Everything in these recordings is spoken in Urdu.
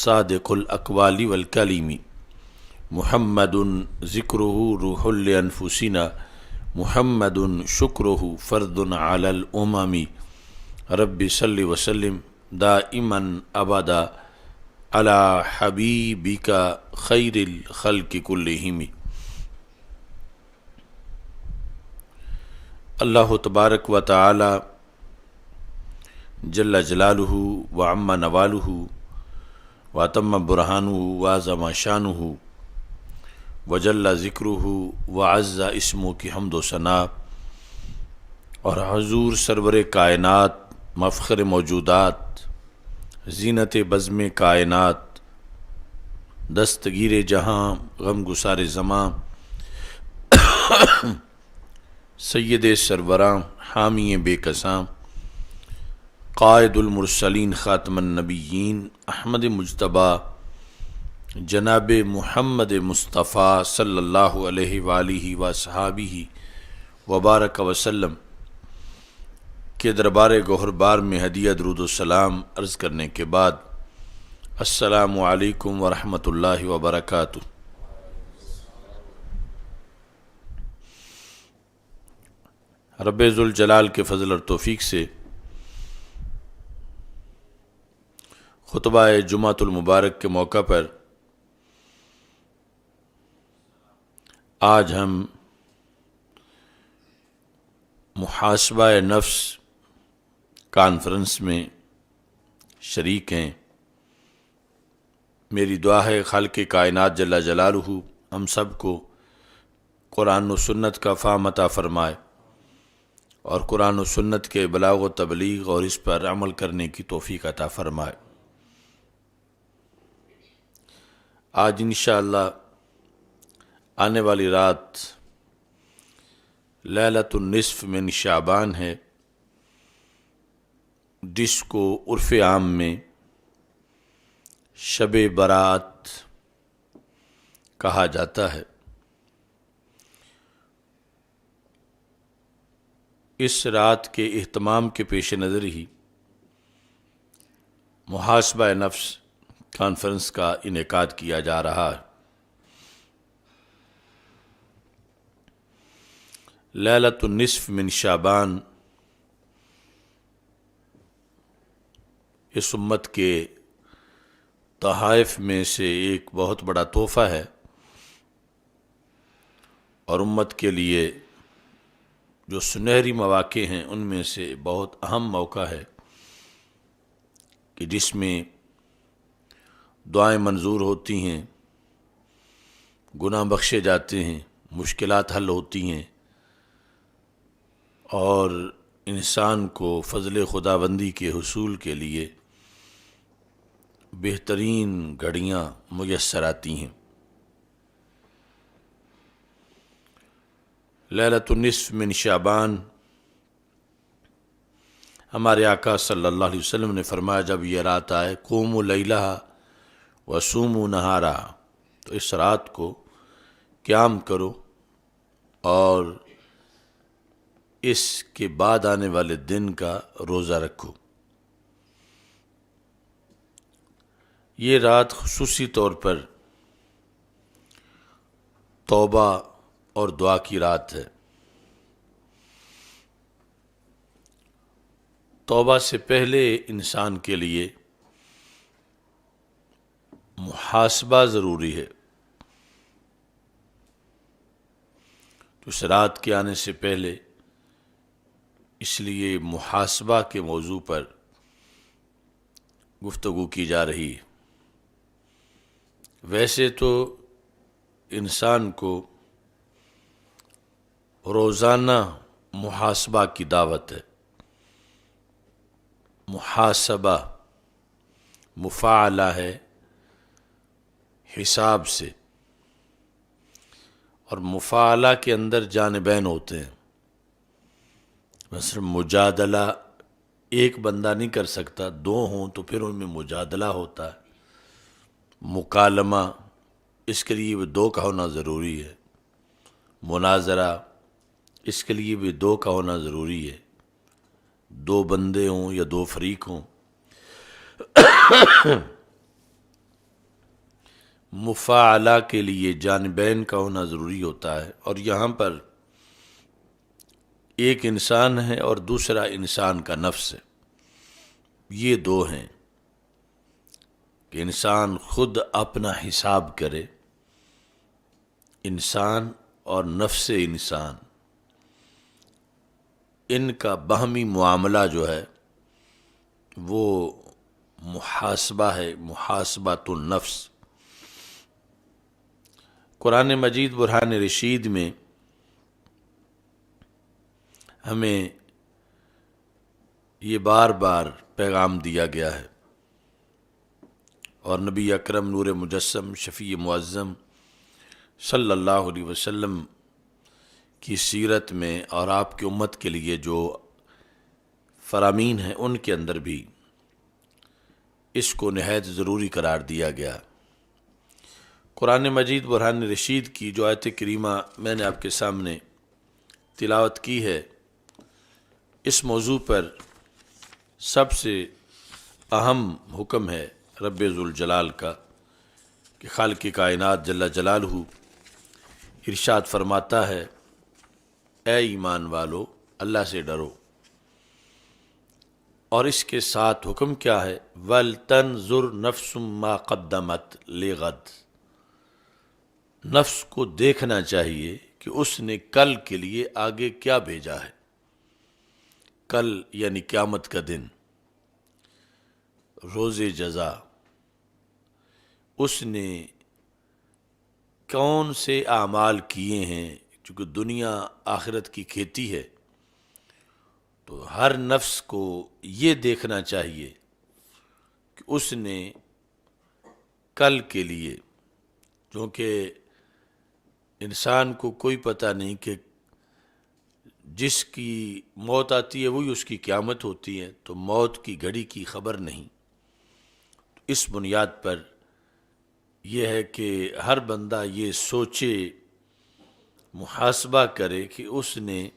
صادق الاقوال والکلیم محمد ذکرہ روح لانفسنا محمد شکرہ فرد علی الامم رب صلی وسلم دائما ابدا علی حبیبک خیر الخلق کلہم۔ اللہ تبارک و تعالی جل جلالہ وعم نوالہ واتم برہانہ وعظم شانہ وجل ذکرہ وعز اسمہ کی حمد و ثنا، اور حضور سرور کائنات مفخر موجودات زینت بزم کائنات دستگیر جہاں غم گسار زماں سید سروراں حامی بے کساں قائد المرسلین خاتم النبیین احمد مجتبیٰ جناب محمد مصطفیٰ صلی اللہ علیہ وآلہ وصحابہ وبارک وسلم کے دربار گوہربار میں ہدیہ درود و سلام عرض کرنے کے بعد السلام علیکم ورحمۃ اللہ وبرکاتہ۔ رب ذوالجلال کے فضل اور توفیق سے خطبہ جمعۃ المبارک کے موقع پر آج ہم محاسبہ نفس کانفرنس میں شریک ہیں۔ میری دعا ہے خالق کائنات جل جلالہ ہم سب کو قرآن و سنت کا فہم عطا فرمائے اور قرآن و سنت کے بلاغ و تبلیغ اور اس پر عمل کرنے کی توفیق عطا فرمائے۔ آج انشاءاللہ آنے والی رات لیلۃ النصف من شعبان ہے، جس کو عرف عام میں شب برات کہا جاتا ہے۔ اس رات کے اہتمام کے پیش نظر ہی محاسبہ نفس کانفرنس کا انعقاد کیا جا رہا ہے۔ لیلۃ النصف من شعبان اس امت کے تحائف میں سے ایک بہت بڑا تحفہ ہے، اور امت کے لیے جو سنہری مواقع ہیں ان میں سے بہت اہم موقع ہے کہ جس میں دعائیں منظور ہوتی ہیں، گناہ بخشے جاتے ہیں، مشکلات حل ہوتی ہیں، اور انسان کو فضل خداوندی کے حصول کے لیے بہترین گھڑیاں میسر آتی ہیں۔ لیلۃ النصف من شعبان، ہمارے آقا صلی اللہ علیہ وسلم نے فرمایا جب یہ رات آئے قوموا لیلہا وصوموا نہارہا، تو اس رات کو قیام کرو اور اس کے بعد آنے والے دن کا روزہ رکھو۔ یہ رات خصوصی طور پر توبہ اور دعا کی رات ہے۔ توبہ سے پہلے انسان کے لیے محاسبہ ضروری ہے، تو اس رات کے آنے سے پہلے اس لیے محاسبہ کے موضوع پر گفتگو کی جا رہی ہے۔ ویسے تو انسان کو روزانہ محاسبہ کی دعوت ہے۔ محاسبہ مفاعلہ ہے حساب سے، اور مفاعلہ کے اندر جانبین ہوتے ہیں۔ مثلا مجادلہ ایک بندہ نہیں کر سکتا، دو ہوں تو پھر ان میں مجادلہ ہوتا ہے۔ مکالمہ اس کے لیے بھی دو کا ہونا ضروری ہے۔ مناظرہ اس کے لیے بھی دو کا ہونا ضروری ہے، دو بندے ہوں یا دو فریق ہوں۔ مفاعلہ کے لیے جانبین کا ہونا ضروری ہوتا ہے، اور یہاں پر ایک انسان ہے اور دوسرا انسان کا نفس ہے، یہ دو ہیں کہ انسان خود اپنا حساب کرے، انسان اور نفس انسان، ان کا باہمی معاملہ جو ہے وہ محاسبہ ہے، محاسبۃ النفس۔ قرآن مجید برہان رشید میں ہمیں یہ بار بار پیغام دیا گیا ہے، اور نبی اکرم نور مجسم شفیع معظم صلی اللہ علیہ وسلم کی سیرت میں اور آپ کی امت کے لیے جو فرامین ہیں ان کے اندر بھی اس کو نہایت ضروری قرار دیا گیا۔ قرآن مجید برہان رشید کی جو آیت کریمہ میں نے آپ کے سامنے تلاوت کی ہے، اس موضوع پر سب سے اہم حکم ہے رب ذوالجلال کا کہ خالق کائنات جل جلالہ ارشاد فرماتا ہے، اے ایمان والو اللہ سے ڈرو، اور اس کے ساتھ حکم کیا ہے، وَلْتَنْظُرْ نَفْسٌ مَا قَدَّمَتْ لِغَدٍ، نفس کو دیکھنا چاہیے کہ اس نے کل کے لیے آگے کیا بھیجا ہے۔ کل یعنی قیامت کا دن، روز جزا، اس نے کون سے اعمال کیے ہیں، چونکہ دنیا آخرت کی کھیتی ہے تو ہر نفس کو یہ دیکھنا چاہیے کہ اس نے کل کے لیے، چونکہ انسان کو کوئی پتہ نہیں کہ جس کی موت آتی ہے وہی اس کی قیامت ہوتی ہے، تو موت کی گھڑی کی خبر نہیں۔ اس بنیاد پر یہ ہے کہ ہر بندہ یہ سوچے، محاسبہ کرے کہ اس نے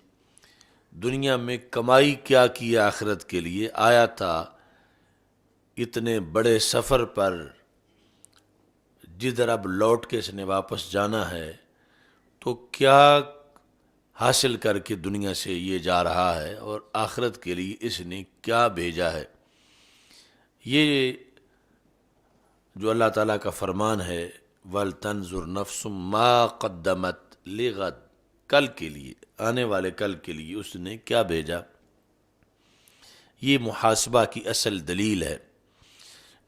دنیا میں کمائی کیا کی آخرت کے لیے، آیا تھا اتنے بڑے سفر پر جدھر اب لوٹ کے اس نے واپس جانا ہے، تو کیا حاصل کر کے دنیا سے یہ جا رہا ہے اور آخرت کے لیے اس نے کیا بھیجا ہے۔ یہ جو اللہ تعالیٰ کا فرمان ہے، وَلْتَنْظُرْ نَفْسٌ مَا قَدَّمَتْ لِغَدٍ، کل کے لیے، آنے والے کل کے لیے اس نے کیا بھیجا، یہ محاسبہ کی اصل دلیل ہے۔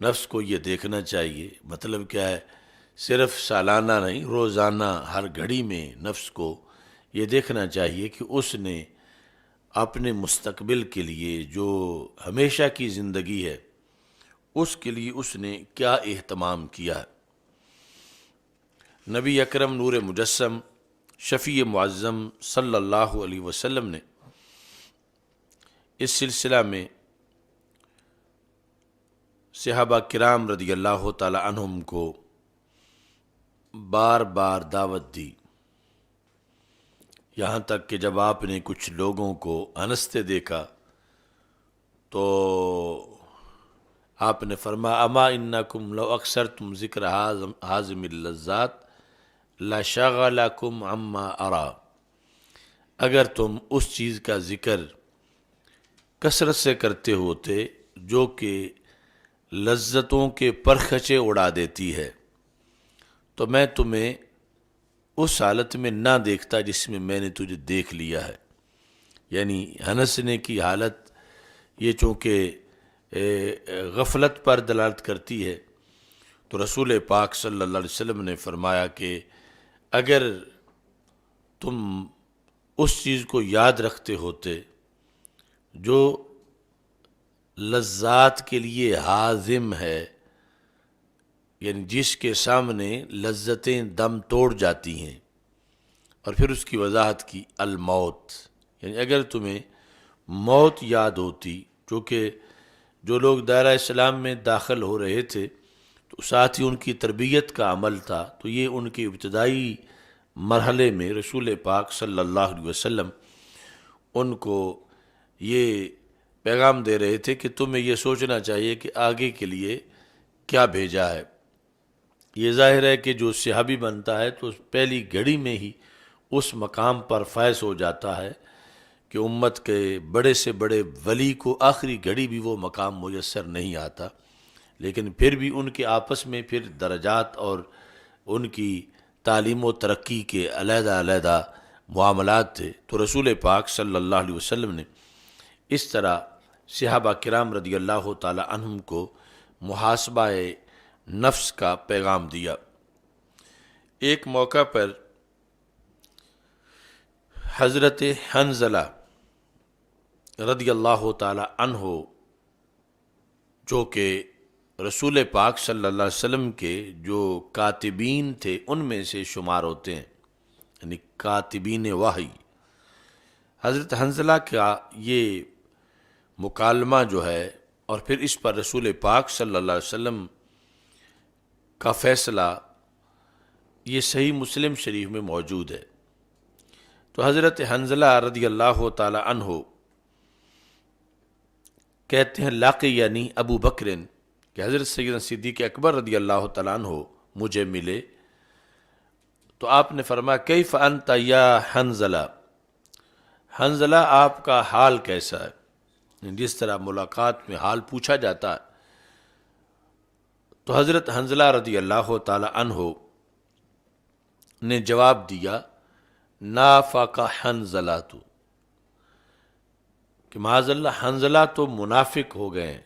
نفس کو یہ دیکھنا چاہیے، مطلب کیا ہے، صرف سالانہ نہیں، روزانہ ہر گھڑی میں نفس کو یہ دیکھنا چاہیے کہ اس نے اپنے مستقبل کے لیے جو ہمیشہ کی زندگی ہے اس کے لیے اس نے کیا اہتمام کیا ہے۔ نبی اکرم نور مجسم شفیع معظم صلی اللہ علیہ وسلم نے اس سلسلہ میں صحابہ کرام رضی اللہ تعالی عنہم کو بار بار دعوت دی، یہاں تک کہ جب آپ نے کچھ لوگوں کو ہنستے دیکھا تو آپ نے فرمایا، اما انکم لو اکثرتم ذکر حازم اللذات لشغلکم عما ارا، اگر تم اس چیز کا ذکر کثرت سے کرتے ہوتے جو کہ لذتوں کے پرخچے اڑا دیتی ہے، تو میں تمہیں اس حالت میں نہ دیکھتا جس میں نے تجھے دیکھ لیا ہے۔ یعنی ہنسنے کی حالت یہ چونکہ غفلت پر دلالت کرتی ہے، تو رسول پاک صلی اللہ علیہ وسلم نے فرمایا کہ اگر تم اس چیز کو یاد رکھتے ہوتے جو لذات کے لیے حازم ہے، یعنی جس کے سامنے لذتیں دم توڑ جاتی ہیں، اور پھر اس کی وضاحت کی الموت، یعنی اگر تمہیں موت یاد ہوتی، چونکہ جو لوگ دائرہ اسلام میں داخل ہو رہے تھے تو ساتھ ہی ان کی تربیت کا عمل تھا، تو یہ ان کے ابتدائی مرحلے میں رسول پاک صلی اللہ علیہ وسلم ان کو یہ پیغام دے رہے تھے کہ تمہیں یہ سوچنا چاہیے کہ آگے کے لیے کیا بھیجا ہے۔ یہ ظاہر ہے کہ جو صحابی بنتا ہے تو پہلی گھڑی میں ہی اس مقام پر فائز ہو جاتا ہے کہ امت کے بڑے سے بڑے ولی کو آخری گھڑی بھی وہ مقام میسر نہیں آتا، لیکن پھر بھی ان کے آپس میں پھر درجات اور ان کی تعلیم و ترقی کے علیحدہ علیحدہ معاملات تھے۔ تو رسول پاک صلی اللہ علیہ وسلم نے اس طرح صحابہ کرام رضی اللہ تعالی عنہم کو محاسبہ نفس کا پیغام دیا۔ ایک موقع پر حضرت حنظلہ رضی اللہ تعالی عنہ جو کہ رسول پاک صلی اللہ علیہ وسلم کے جو کاتبین تھے ان میں سے شمار ہوتے ہیں، یعنی کاتبین وحی، حضرت حنظلہ کا یہ مکالمہ جو ہے اور پھر اس پر رسول پاک صلی اللہ علیہ وسلم کا فیصلہ یہ صحیح مسلم شریف میں موجود ہے۔ تو حضرت حنظلہ رضی اللہ تعالی عنہ کہتے ہیں لاقی یعنی ابو بکرن کہ حضرت سیدنا صدیق اکبر رضی اللہ تعالیٰ عنہ مجھے ملے، تو آپ نے فرمایا کیف انت یا حنظلہ، حنظلہ آپ کا حال کیسا ہے، جس طرح ملاقات میں حال پوچھا جاتا ہے۔ تو حضرت حنظلہ رضی اللہ تعالیٰ عنہ نے جواب دیا نافق حنظلہ تو، کہ معاذ اللہ حنظلہ تو منافق ہو گئے ہیں۔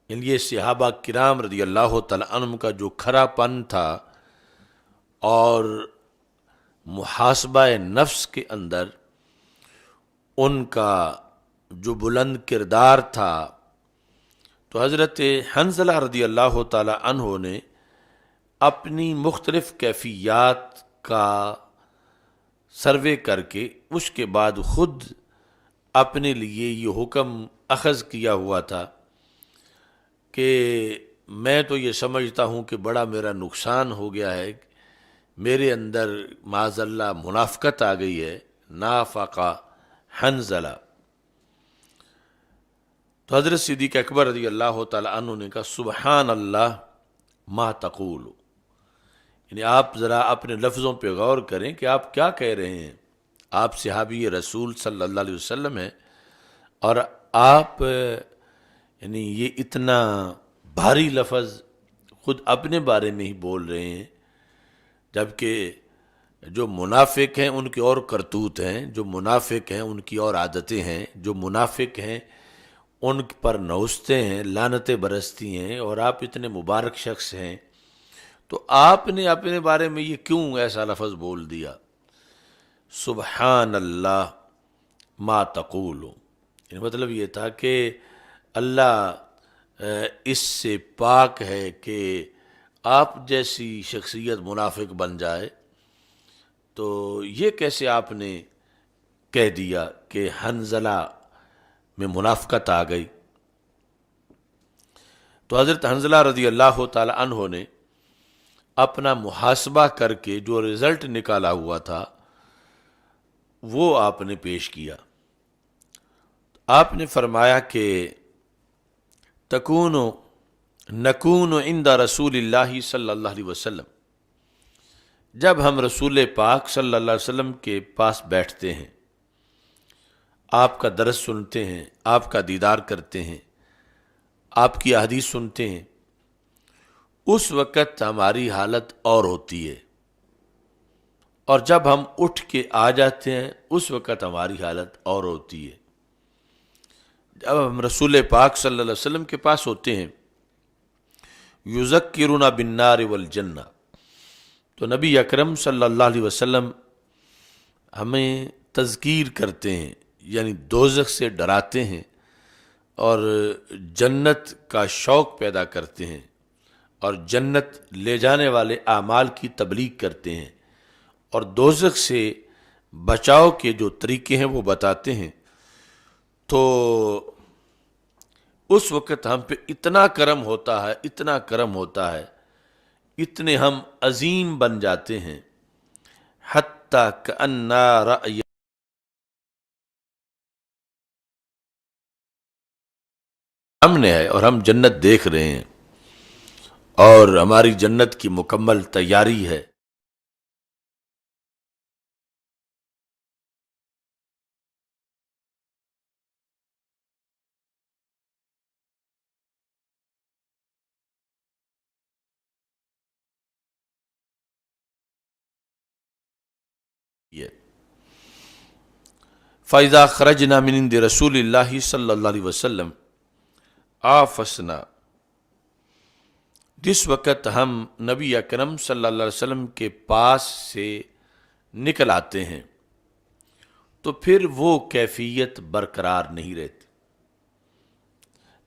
یہ صحابہ کرام رضی اللہ تعالیٰ عنہم کا جو کھرا پن تھا اور محاسبہ نفس کے اندر ان کا جو بلند کردار تھا، تو حضرت حنظلہ رضی اللہ تعالیٰ عنہ نے اپنی مختلف کیفیات کا سروے کر کے اس کے بعد خود اپنے لیے یہ حکم اخذ کیا ہوا تھا کہ میں تو یہ سمجھتا ہوں کہ بڑا میرا نقصان ہو گیا ہے، میرے اندر معاذ اللہ منافقت آ گئی ہے، نافق حنظلہ۔ تو حضرت صدیق اکبر رضی اللہ تعالی عنہ نے کہا سبحان اللہ ما تقول، یعنی آپ ذرا اپنے لفظوں پہ غور کریں کہ آپ کیا کہہ رہے ہیں، آپ صحابی رسول صلی اللہ علیہ وسلم ہیں اور آپ یعنی یہ اتنا بھاری لفظ خود اپنے بارے میں ہی بول رہے ہیں، جبکہ جو منافق ہیں ان کی اور کرتوت ہیں، جو منافق ہیں ان کی اور عادتیں ہیں، جو منافق ہیں ان پر نوستے ہیں، لعنتیں برستی ہیں، اور آپ اتنے مبارک شخص ہیں، تو آپ نے اپنے بارے میں یہ کیوں ایسا لفظ بول دیا؟ سبحان اللہ ما تقول، مطلب یہ تھا کہ اللہ اس سے پاک ہے کہ آپ جیسی شخصیت منافق بن جائے، تو یہ کیسے آپ نے کہہ دیا کہ حنظلہ میں منافقت آ گئی؟ تو حضرت حنظلہ رضی اللہ تعالی عنہ نے اپنا محاسبہ کر کے جو رزلٹ نکالا ہوا تھا وہ آپ نے پیش کیا۔ آپ نے فرمایا کہ نکون عند رسول اللہ صلی اللہ علیہ وسلم، جب ہم رسول پاک صلی اللہ علیہ وسلم کے پاس بیٹھتے ہیں، آپ کا درس سنتے ہیں، آپ کا دیدار کرتے ہیں، آپ کی احادیث سنتے ہیں، اس وقت ہماری حالت اور ہوتی ہے، اور جب ہم اٹھ کے آ جاتے ہیں اس وقت ہماری حالت اور ہوتی ہے۔ جب ہم رسول پاک صلی اللہ علیہ وسلم کے پاس ہوتے ہیں یذکرنا بالنار والجنہ، تو نبی اکرم صلی اللہ علیہ وسلم ہمیں تذکیر کرتے ہیں، یعنی دوزخ سے ڈراتے ہیں اور جنت کا شوق پیدا کرتے ہیں اور جنت لے جانے والے اعمال کی تبلیغ کرتے ہیں اور دوزخ سے بچاؤ کے جو طریقے ہیں وہ بتاتے ہیں۔ تو اس وقت ہم پہ اتنا کرم ہوتا ہے، اتنا کرم ہوتا ہے، اتنے ہم عظیم بن جاتے ہیں، حتیٰ کأننا رأی سامنے ہے اور ہم جنت دیکھ رہے ہیں، اور ہماری جنت کی مکمل تیاری ہے۔ فَإِذَا خَرَجْنَا مِنْ عِنْدِ رَسُولِ اللَّهِ صلی اللہ علیہ وسلم آفسنا، جس وقت ہم نبی اکرم صلی اللہ علیہ وسلم کے پاس سے نکل آتے ہیں تو پھر وہ کیفیت برقرار نہیں رہتی۔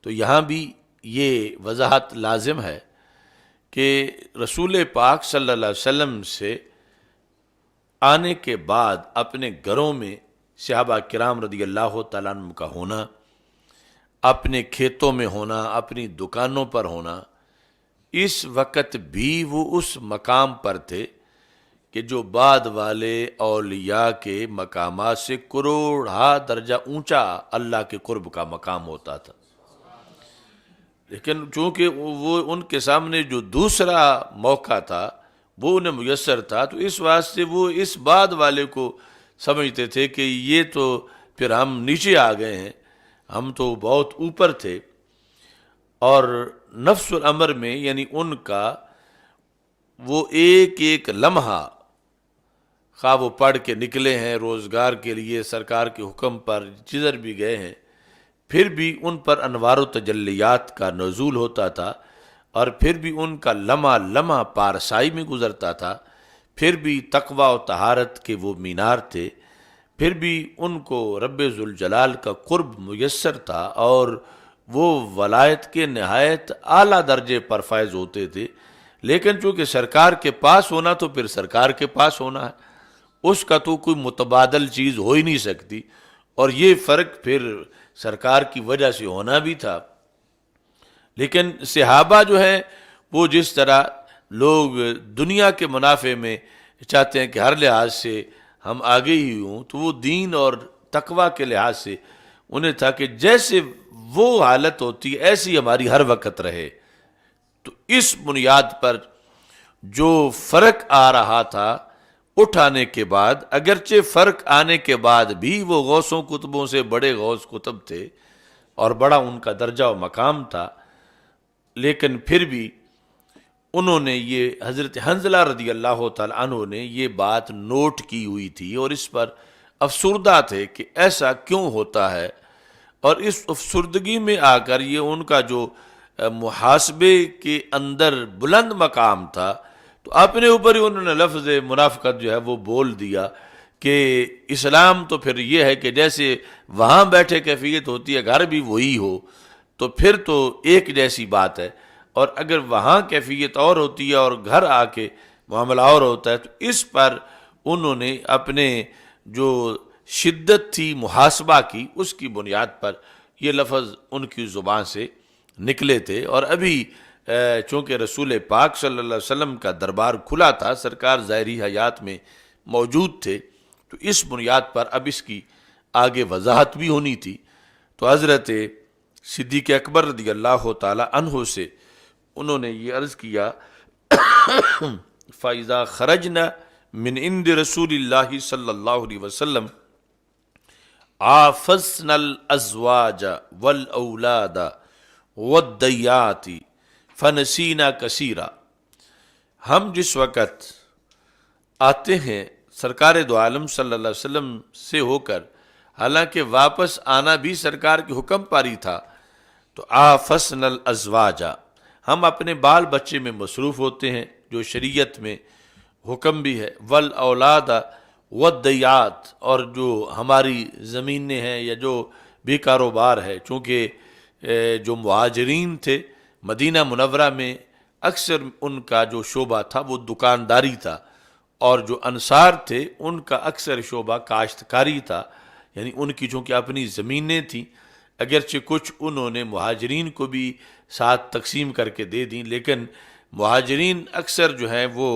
تو یہاں بھی یہ وضاحت لازم ہے کہ رسول پاک صلی اللہ علیہ وسلم سے آنے کے بعد اپنے گھروں میں صحابہ کرام رضی اللہ تعالیٰ عنہ کا ہونا، اپنے کھیتوں میں ہونا، اپنی دکانوں پر ہونا، اس وقت بھی وہ اس مقام پر تھے کہ جو بعد والے اولیاء کے مقامات سے کروڑا درجہ اونچا اللہ کے قرب کا مقام ہوتا تھا۔ لیکن چونکہ وہ ان کے سامنے جو دوسرا موقع تھا وہ انہیں میسر تھا، تو اس واسطے وہ اس بعد والے کو سمجھتے تھے کہ یہ تو پھر ہم نیچے آ گئے ہیں، ہم تو بہت اوپر تھے۔ اور نفس الامر میں یعنی ان کا وہ ایک ایک لمحہ، خواہ وہ پڑھ کے نکلے ہیں روزگار کے لیے سرکار کے حکم پر جدھر بھی گئے ہیں، پھر بھی ان پر انوار و تجلیات کا نزول ہوتا تھا، اور پھر بھی ان کا لمحہ لمحہ پارسائی میں گزرتا تھا، پھر بھی تقوی و طہارت کے وہ مینار تھے، پھر بھی ان کو رب ذوالجلال کا قرب میسر تھا، اور وہ ولایت کے نہایت اعلیٰ درجے پر فائز ہوتے تھے۔ لیکن چونکہ سرکار کے پاس ہونا تو پھر سرکار کے پاس ہونا ہے، اس کا تو کوئی متبادل چیز ہو ہی نہیں سکتی، اور یہ فرق پھر سرکار کی وجہ سے ہونا بھی تھا۔ لیکن صحابہ جو ہیں وہ جس طرح لوگ دنیا کے منافع میں چاہتے ہیں کہ ہر لحاظ سے ہم آگے ہی ہوں، تو وہ دین اور تقوی کے لحاظ سے انہیں تھا کہ جیسے وہ حالت ہوتی ایسی ہماری ہر وقت رہے۔ تو اس بنیاد پر جو فرق آ رہا تھا اٹھانے کے بعد، اگرچہ فرق آنے کے بعد بھی وہ غوثوں کتبوں سے بڑے غوث کتب تھے اور بڑا ان کا درجہ و مقام تھا، لیکن پھر بھی انہوں نے یہ حضرت حنظلہ رضی اللہ تعالیٰ عنہ نے یہ بات نوٹ کی ہوئی تھی اور اس پر افسردہ تھے کہ ایسا کیوں ہوتا ہے، اور اس افسردگی میں آ کر یہ ان کا جو محاسبے کے اندر بلند مقام تھا، تو اپنے اوپر ہی انہوں نے لفظ منافقت جو ہے وہ بول دیا کہ اسلام تو پھر یہ ہے کہ جیسے وہاں بیٹھے کیفیت ہوتی ہے گھر بھی وہی ہو، تو پھر تو ایک جیسی بات ہے، اور اگر وہاں کیفیت اور ہوتی ہے اور گھر آ کے معاملہ اور ہوتا ہے، تو اس پر انہوں نے اپنے جو شدت تھی محاسبہ کی اس کی بنیاد پر یہ لفظ ان کی زبان سے نکلے تھے۔ اور ابھی چونکہ رسول پاک صلی اللہ علیہ وسلم کا دربار کھلا تھا، سرکار ظاہری حیات میں موجود تھے، تو اس بنیاد پر اب اس کی آگے وضاحت بھی ہونی تھی۔ تو حضرت صدیق اکبر رضی اللہ تعالی عنہ سے انہوں نے یہ عرض کیا فَإِذَا خَرَجْنَا مِنْ عِنْدِ رَسُولِ اللَّهِ صلی اللہ علیہ وسلم عَافَزْنَا الْأَزْوَاجَ وَالْأَوْلَادَ وَالدَّيَّاتِ فَنَسِينَا كَثِيرًا۔ ہم جس وقت آتے ہیں سرکار دو عالم صلی اللہ علیہ وسلم سے ہو کر، حالانکہ واپس آنا بھی سرکار کے حکم پر ہی تھا، تو عَافَزْنَا الْأَزْوَاجَ، ہم اپنے بال بچے میں مصروف ہوتے ہیں جو شریعت میں حکم بھی ہے، والاولاد والدیات، اور جو ہماری زمینیں ہیں یا جو بھی کاروبار ہے، چونکہ جو مہاجرین تھے مدینہ منورہ میں اکثر ان کا جو شعبہ تھا وہ دکانداری تھا، اور جو انصار تھے ان کا اکثر شعبہ کاشتکاری تھا، یعنی ان کی چونکہ اپنی زمینیں تھیں، اگرچہ کچھ انہوں نے مہاجرین کو بھی ساتھ تقسیم کر کے دے دیں، لیکن مہاجرین اکثر جو ہیں وہ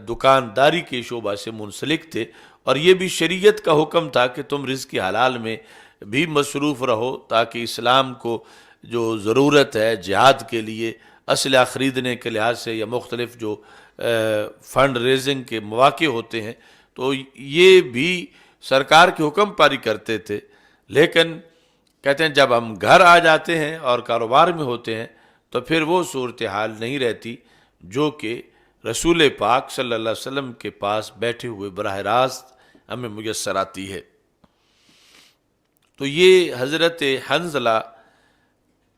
دکانداری کے شعبہ سے منسلک تھے، اور یہ بھی شریعت کا حکم تھا کہ تم رزق حلال میں بھی مصروف رہو تاکہ اسلام کو جو ضرورت ہے جہاد کے لیے اسلحہ خریدنے کے لحاظ سے یا مختلف جو فنڈ ریزنگ کے مواقع ہوتے ہیں تو یہ بھی سرکار کے حکم پاری کرتے تھے، لیکن کہتے ہیں جب ہم گھر آ جاتے ہیں اور کاروبار میں ہوتے ہیں تو پھر وہ صورتحال نہیں رہتی جو کہ رسول پاک صلی اللہ علیہ وسلم کے پاس بیٹھے ہوئے براہ راست ہمیں میسر آتی ہے۔ تو یہ حضرت حنظلہ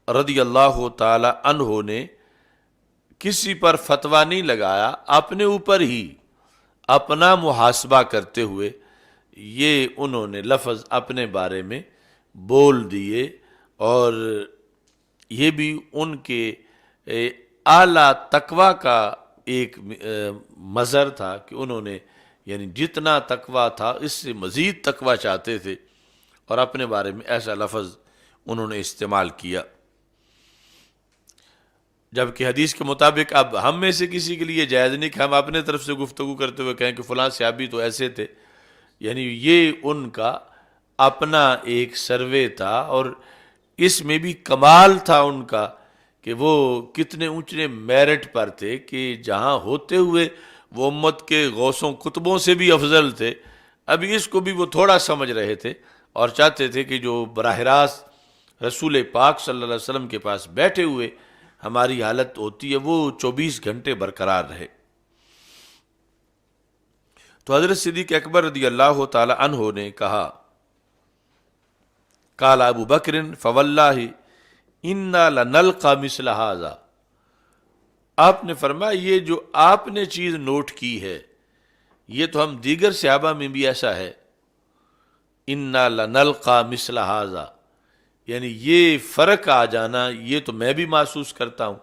رضی اللہ تعالی عنہ نے کسی پر فتویٰ نہیں لگایا، اپنے اوپر ہی اپنا محاسبہ کرتے ہوئے یہ انہوں نے لفظ اپنے بارے میں بول دیے، اور یہ بھی ان کے اعلیٰ تقویٰ کا ایک مظہر تھا کہ انہوں نے یعنی جتنا تقویٰ تھا اس سے مزید تقویٰ چاہتے تھے، اور اپنے بارے میں ایسا لفظ انہوں نے استعمال کیا، جبکہ حدیث کے مطابق اب ہم میں سے کسی کے لیے جائز نہیں کہ ہم اپنے طرف سے گفتگو کرتے ہوئے کہیں کہ فلاں صحابی تو ایسے تھے، یعنی یہ ان کا اپنا ایک سروے تھا، اور اس میں بھی کمال تھا ان کا کہ وہ کتنے اونچے میرٹ پر تھے کہ جہاں ہوتے ہوئے وہ امت کے غوثوں قطبوں سے بھی افضل تھے، ابھی اس کو بھی وہ تھوڑا سمجھ رہے تھے اور چاہتے تھے کہ جو براہ راست رسول پاک صلی اللہ علیہ وسلم کے پاس بیٹھے ہوئے ہماری حالت ہوتی ہے وہ 24 گھنٹے برقرار رہے۔ تو حضرت صدیق اکبر رضی اللہ تعالی عنہ نے کہا، قال ابو بکر فواللہ انا لنلقى مثل هذا، آپ نے فرمایا یہ جو آپ نے چیز نوٹ کی ہے یہ تو ہم دیگر صحابہ میں بھی ایسا ہے، انا لنلقى مثل هذا، یعنی یہ فرق آ جانا یہ تو میں بھی محسوس کرتا ہوں،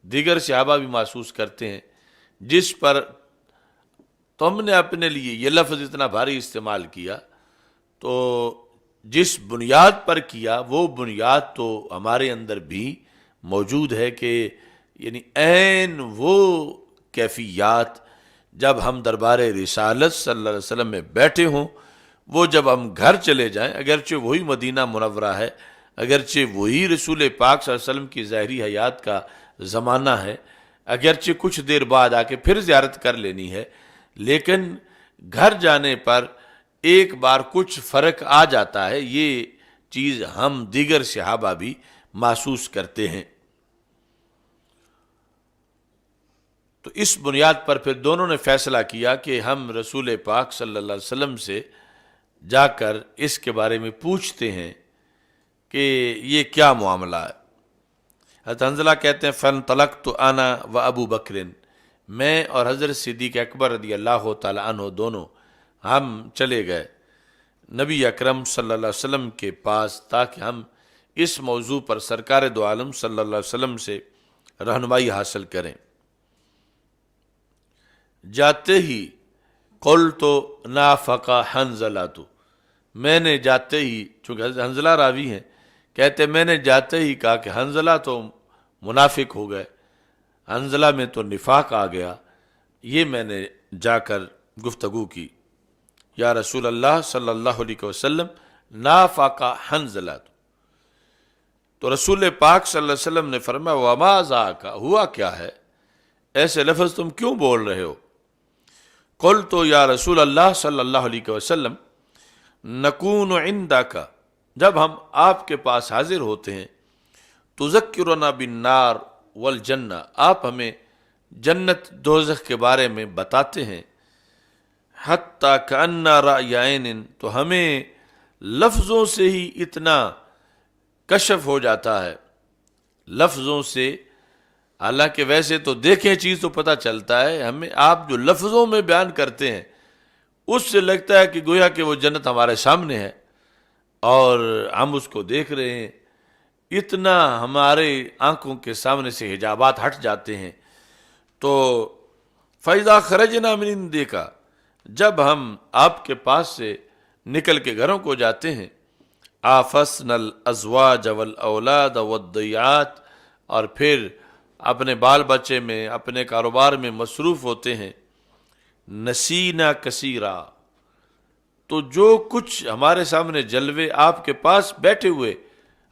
دیگر صحابہ بھی محسوس کرتے ہیں، جس پر تم نے اپنے لیے یہ لفظ اتنا بھاری استعمال کیا تو جس بنیاد پر کیا وہ بنیاد تو ہمارے اندر بھی موجود ہے کہ یعنی عین وہ کیفیات جب ہم دربار رسالت صلی اللہ علیہ وسلم میں بیٹھے ہوں، وہ جب ہم گھر چلے جائیں، اگرچہ وہی مدینہ منورہ ہے، اگرچہ وہی رسول پاک صلی اللہ علیہ وسلم کی ظاہری حیات کا زمانہ ہے، اگرچہ کچھ دیر بعد آ کے پھر زیارت کر لینی ہے، لیکن گھر جانے پر ایک بار کچھ فرق آ جاتا ہے، یہ چیز ہم دیگر صحابہ بھی محسوس کرتے ہیں۔ تو اس بنیاد پر پھر دونوں نے فیصلہ کیا کہ ہم رسول پاک صلی اللہ علیہ وسلم سے جا کر اس کے بارے میں پوچھتے ہیں کہ یہ کیا معاملہ ہے۔ حضرت حنظلہ کہتے ہیں فانطلقت انا و ابو بکر، میں اور حضرت صدیق اکبر رضی اللہ تعالی عنہ دونوں ہم چلے گئے نبی اکرم صلی اللہ علیہ وسلم کے پاس تاکہ ہم اس موضوع پر سرکار دو عالم صلی اللہ علیہ وسلم سے رہنمائی حاصل کریں۔ جاتے ہی قلت نافق حنظلہ، میں نے جاتے ہی، چونکہ حنظلہ راوی ہیں، کہتے میں نے جاتے ہی کہا کہ حنظلہ تو منافق ہو گئے، حنظلہ میں تو نفاق آ گیا، یہ میں نے جا کر گفتگو کی، یا رسول اللہ صلی اللہ علیہ وسلم نافق حنظلہ، تو رسول پاک صلی اللہ علیہ وسلم نے فرمایا وما ذاک، ہوا کیا ہے، ایسے لفظ تم کیوں بول رہے ہو؟ قلت یا رسول اللہ صلی اللہ علیہ وسلم نکون عندک، جب ہم آپ کے پاس حاضر ہوتے ہیں تذکرنا بالنار والجنہ، آپ ہمیں جنت دوزخ کے بارے میں بتاتے ہیں، حتیٰ کأن رأی عین، تو ہمیں لفظوں سے ہی اتنا کشف ہو جاتا ہے، لفظوں سے، حالانکہ ویسے تو دیکھیں چیز تو پتہ چلتا ہے، ہمیں آپ جو لفظوں میں بیان کرتے ہیں اس سے لگتا ہے کہ گویا کہ وہ جنت ہمارے سامنے ہے اور ہم اس کو دیکھ رہے ہیں، اتنا ہمارے آنکھوں کے سامنے سے حجابات ہٹ جاتے ہیں۔ تو فَإِذَا خَرَجْنَا مِنْ عِنْدِكَ، جب ہم آپ کے پاس سے نکل کے گھروں کو جاتے ہیں، آفَسْنَا الْأَزْوَاجَ وَالْأَوْلَادَ وَالضَّيَّعَاتِ، اور پھر اپنے بال بچے میں، اپنے کاروبار میں مصروف ہوتے ہیں، نسینا کثیرا، تو جو کچھ ہمارے سامنے جلوے آپ کے پاس بیٹھے ہوئے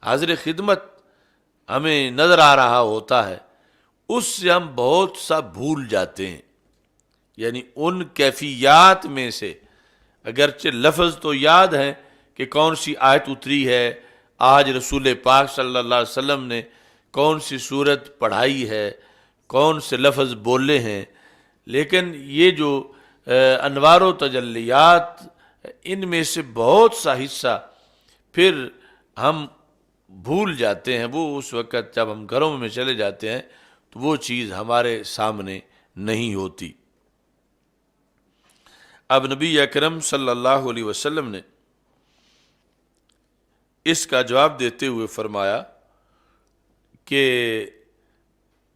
حاضر خدمت ہمیں نظر آ رہا ہوتا ہے اس سے ہم بہت سا بھول جاتے ہیں. یعنی ان کیفیات میں سے اگرچہ لفظ تو یاد ہے کہ کون سی آیت اتری ہے، آج رسول پاک صلی اللہ علیہ وسلم نے کون سی صورت پڑھائی ہے، کون سے لفظ بولے ہیں، لیکن یہ جو انوار و تجلیات، ان میں سے بہت سا حصہ پھر ہم بھول جاتے ہیں. وہ اس وقت جب ہم گھروں میں چلے جاتے ہیں تو وہ چیز ہمارے سامنے نہیں ہوتی. اب نبی اکرم صلی اللہ علیہ وسلم نے اس کا جواب دیتے ہوئے فرمایا کہ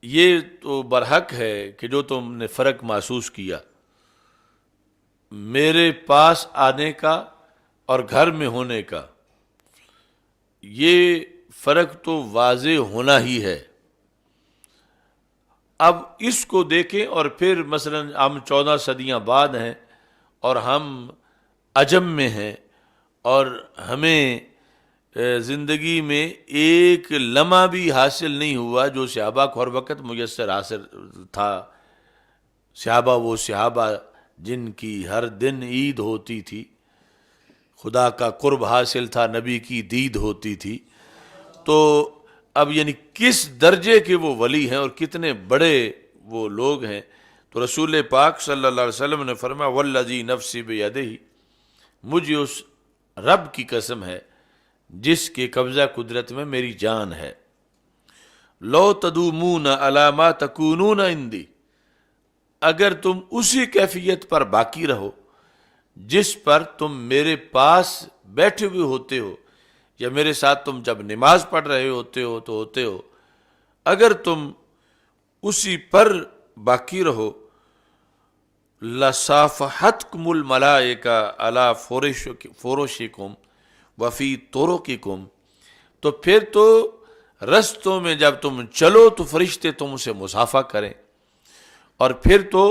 یہ تو برحق ہے کہ جو تم نے فرق محسوس کیا میرے پاس آنے کا اور گھر میں ہونے کا، یہ فرق تو واضح ہونا ہی ہے. اب اس کو دیکھیں اور پھر مثلا ہم 14 صدیاں بعد ہیں اور ہم عجم میں ہیں اور ہمیں زندگی میں ایک لمحہ بھی حاصل نہیں ہوا جو صحابہ کو ہر وقت میسر حاصل تھا. صحابہ وہ صحابہ جن کی ہر دن عید ہوتی تھی، خدا کا قرب حاصل تھا، نبی کی دید ہوتی تھی. تو اب یعنی کس درجے کے وہ ولی ہیں اور کتنے بڑے وہ لوگ ہیں. تو رسول پاک صلی اللہ علیہ وسلم نے فرمایا والذی نفسی بیدہ، مجھے اس رب کی قسم ہے جس کے قبضہ قدرت میں میری جان ہے، لو تدومون علی ما تکونون عندی، اگر تم اسی کیفیت پر باقی رہو جس پر تم میرے پاس بیٹھے ہوئے ہوتے ہو یا میرے ساتھ تم جب نماز پڑھ رہے ہوتے ہو، اگر تم اسی پر باقی رہو، لصافحتکم الملائکہ علی فروشکم وفی طرقکم، تو پھر تو رستوں میں جب تم چلو تو فرشتے تم سے مصافحہ کریں، اور پھر تو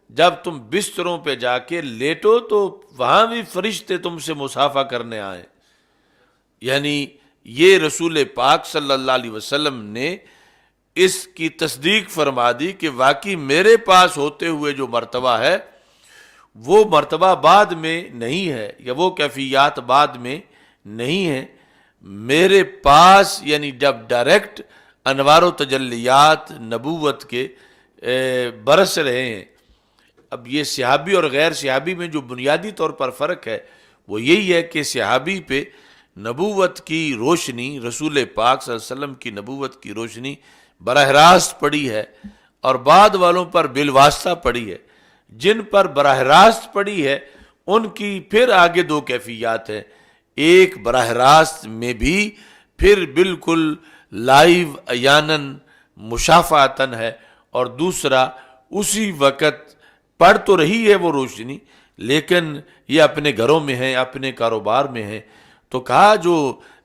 جب تم بستروں پہ جا کے لیٹو تو وہاں بھی فرشتے تم سے مصافحہ کرنے آئیں. یعنی یہ رسول پاک صلی اللہ علیہ وسلم نے اس کی تصدیق فرما دی کہ واقعی میرے پاس ہوتے ہوئے جو مرتبہ ہے وہ مرتبہ بعد میں نہیں ہے، یا وہ کیفیات بعد میں نہیں ہے. میرے پاس یعنی جب ڈائریکٹ انوار و تجلیات نبوت کے برس رہے ہیں. اب یہ صحابی اور غیر صحابی میں جو بنیادی طور پر فرق ہے وہ یہی ہے کہ صحابی پہ نبوت کی روشنی، رسول پاک صلی اللہ علیہ وسلم کی نبوت کی روشنی براہ راست پڑی ہے، اور بعد والوں پر بالواسطہ پڑی ہے. جن پر براہ راست پڑی ہے ان کی پھر آگے دو کیفیات ہیں. ایک براہ راست میں بھی پھر بالکل لائیو عیاناً مشافہتاً ہے، اور دوسرا اسی وقت پڑھ تو رہی ہے وہ روشنی لیکن یہ اپنے گھروں میں ہے، اپنے کاروبار میں ہے. تو کہا جو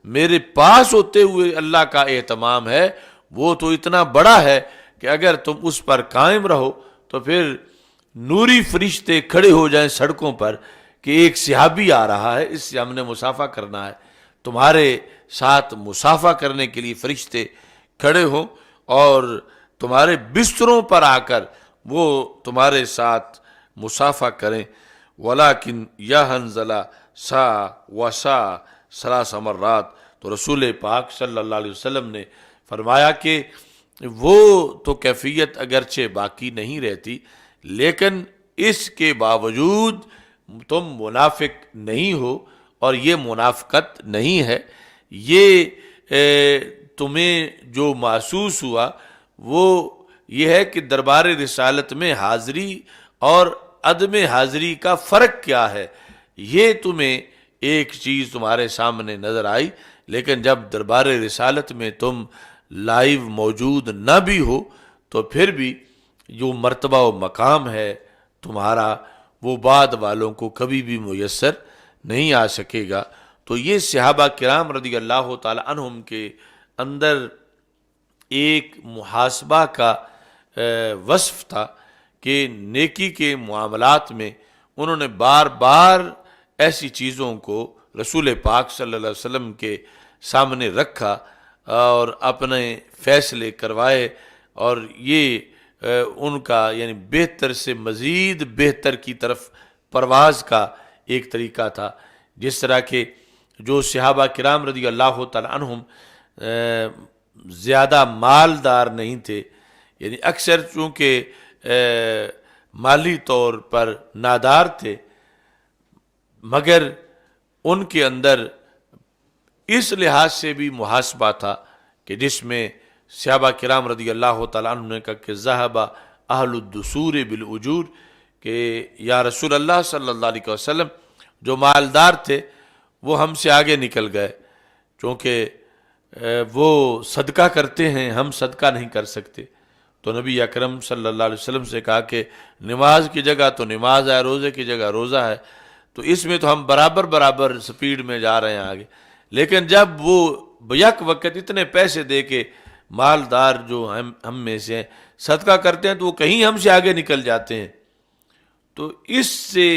میرے پاس ہوتے ہوئے اللہ کا اہتمام ہے وہ تو اتنا بڑا ہے کہ اگر تم اس پر قائم رہو تو پھر نوری فرشتے کھڑے ہو جائیں سڑکوں پر کہ ایک صحابی آ رہا ہے، اس سے ہم نے مصافحہ کرنا ہے. تمہارے ساتھ مصافحہ کرنے کے لیے فرشتے کھڑے ہوں اور تمہارے بستروں پر آ کر وہ تمہارے ساتھ مصافحہ کریں. ولیکن یا حنظلہ سا وسا ثلاث مرات، تو رسول پاک صلی اللہ علیہ وسلم نے فرمایا کہ وہ تو کیفیت اگرچہ باقی نہیں رہتی لیکن اس کے باوجود تم منافق نہیں ہو، اور یہ منافقت نہیں ہے. یہ تمہیں جو محسوس ہوا وہ یہ ہے کہ دربار رسالت میں حاضری اور عدم حاضری کا فرق کیا ہے. یہ تمہیں ایک چیز تمہارے سامنے نظر آئی، لیکن جب دربار رسالت میں تم لائیو موجود نہ بھی ہو تو پھر بھی جو مرتبہ و مقام ہے تمہارا وہ بعد والوں کو کبھی بھی میسر نہیں آ سکے گا. تو یہ صحابہ کرام رضی اللہ تعالی عنہم کے اندر ایک محاسبہ کا وصف تھا کہ نیکی کے معاملات میں انہوں نے بار بار ایسی چیزوں کو رسول پاک صلی اللہ علیہ وسلم کے سامنے رکھا اور اپنے فیصلے کروائے اور یہ ان کا یعنی بہتر سے مزید بہتر کی طرف پرواز کا ایک طریقہ تھا. جس طرح کہ جو صحابہ کرام رضی اللہ تعالی عنہم زیادہ مالدار نہیں تھے، یعنی اکثر چونکہ مالی طور پر نادار تھے، مگر ان کے اندر اس لحاظ سے بھی محاسبہ تھا کہ جس میں صحابہ کرام رضی اللہ تعالیٰ عنہ نے کہا کہ ذہب اہل الدثور بالاجور، کہ یا رسول اللہ صلی اللہ علیہ وسلم جو مالدار تھے وہ ہم سے آگے نکل گئے، چونکہ وہ صدقہ کرتے ہیں، ہم صدقہ نہیں کر سکتے. تو نبی اکرم صلی اللہ علیہ وسلم سے کہا کہ نماز کی جگہ تو نماز ہے، روزے کی جگہ روزہ ہے، تو اس میں تو ہم برابر سپیڈ میں جا رہے ہیں آگے. لیکن جب وہ یک وقت اتنے پیسے دے کے مالدار جو ہم میں سے صدقہ کرتے ہیں تو وہ کہیں ہم سے آگے نکل جاتے ہیں. تو اس سے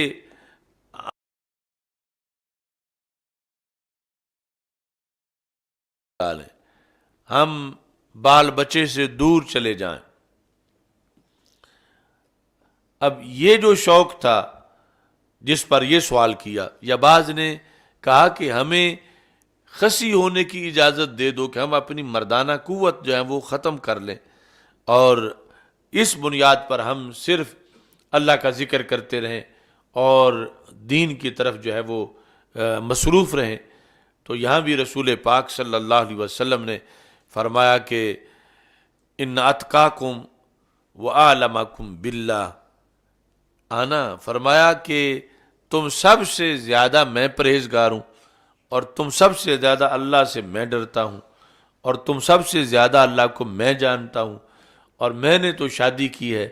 ہم بال بچے سے دور چلے جائیں. اب یہ جو شوق تھا جس پر یہ سوال کیا، یا بعض نے کہا کہ ہمیں خسی ہونے کی اجازت دے دو کہ ہم اپنی مردانہ قوت جو ہے وہ ختم کر لیں اور اس بنیاد پر ہم صرف اللہ کا ذکر کرتے رہیں اور دین کی طرف جو ہے وہ مصروف رہیں. تو یہاں بھی رسول پاک صلی اللہ علیہ وسلم نے فرمایا کہ ان اتقاکم وعلمکم باللہ، آنا فرمایا کہ تم سب سے زیادہ میں پرہیزگار ہوں اور تم سب سے زیادہ اللہ سے میں ڈرتا ہوں اور تم سب سے زیادہ اللہ کو میں جانتا ہوں، اور میں نے تو شادی کی ہے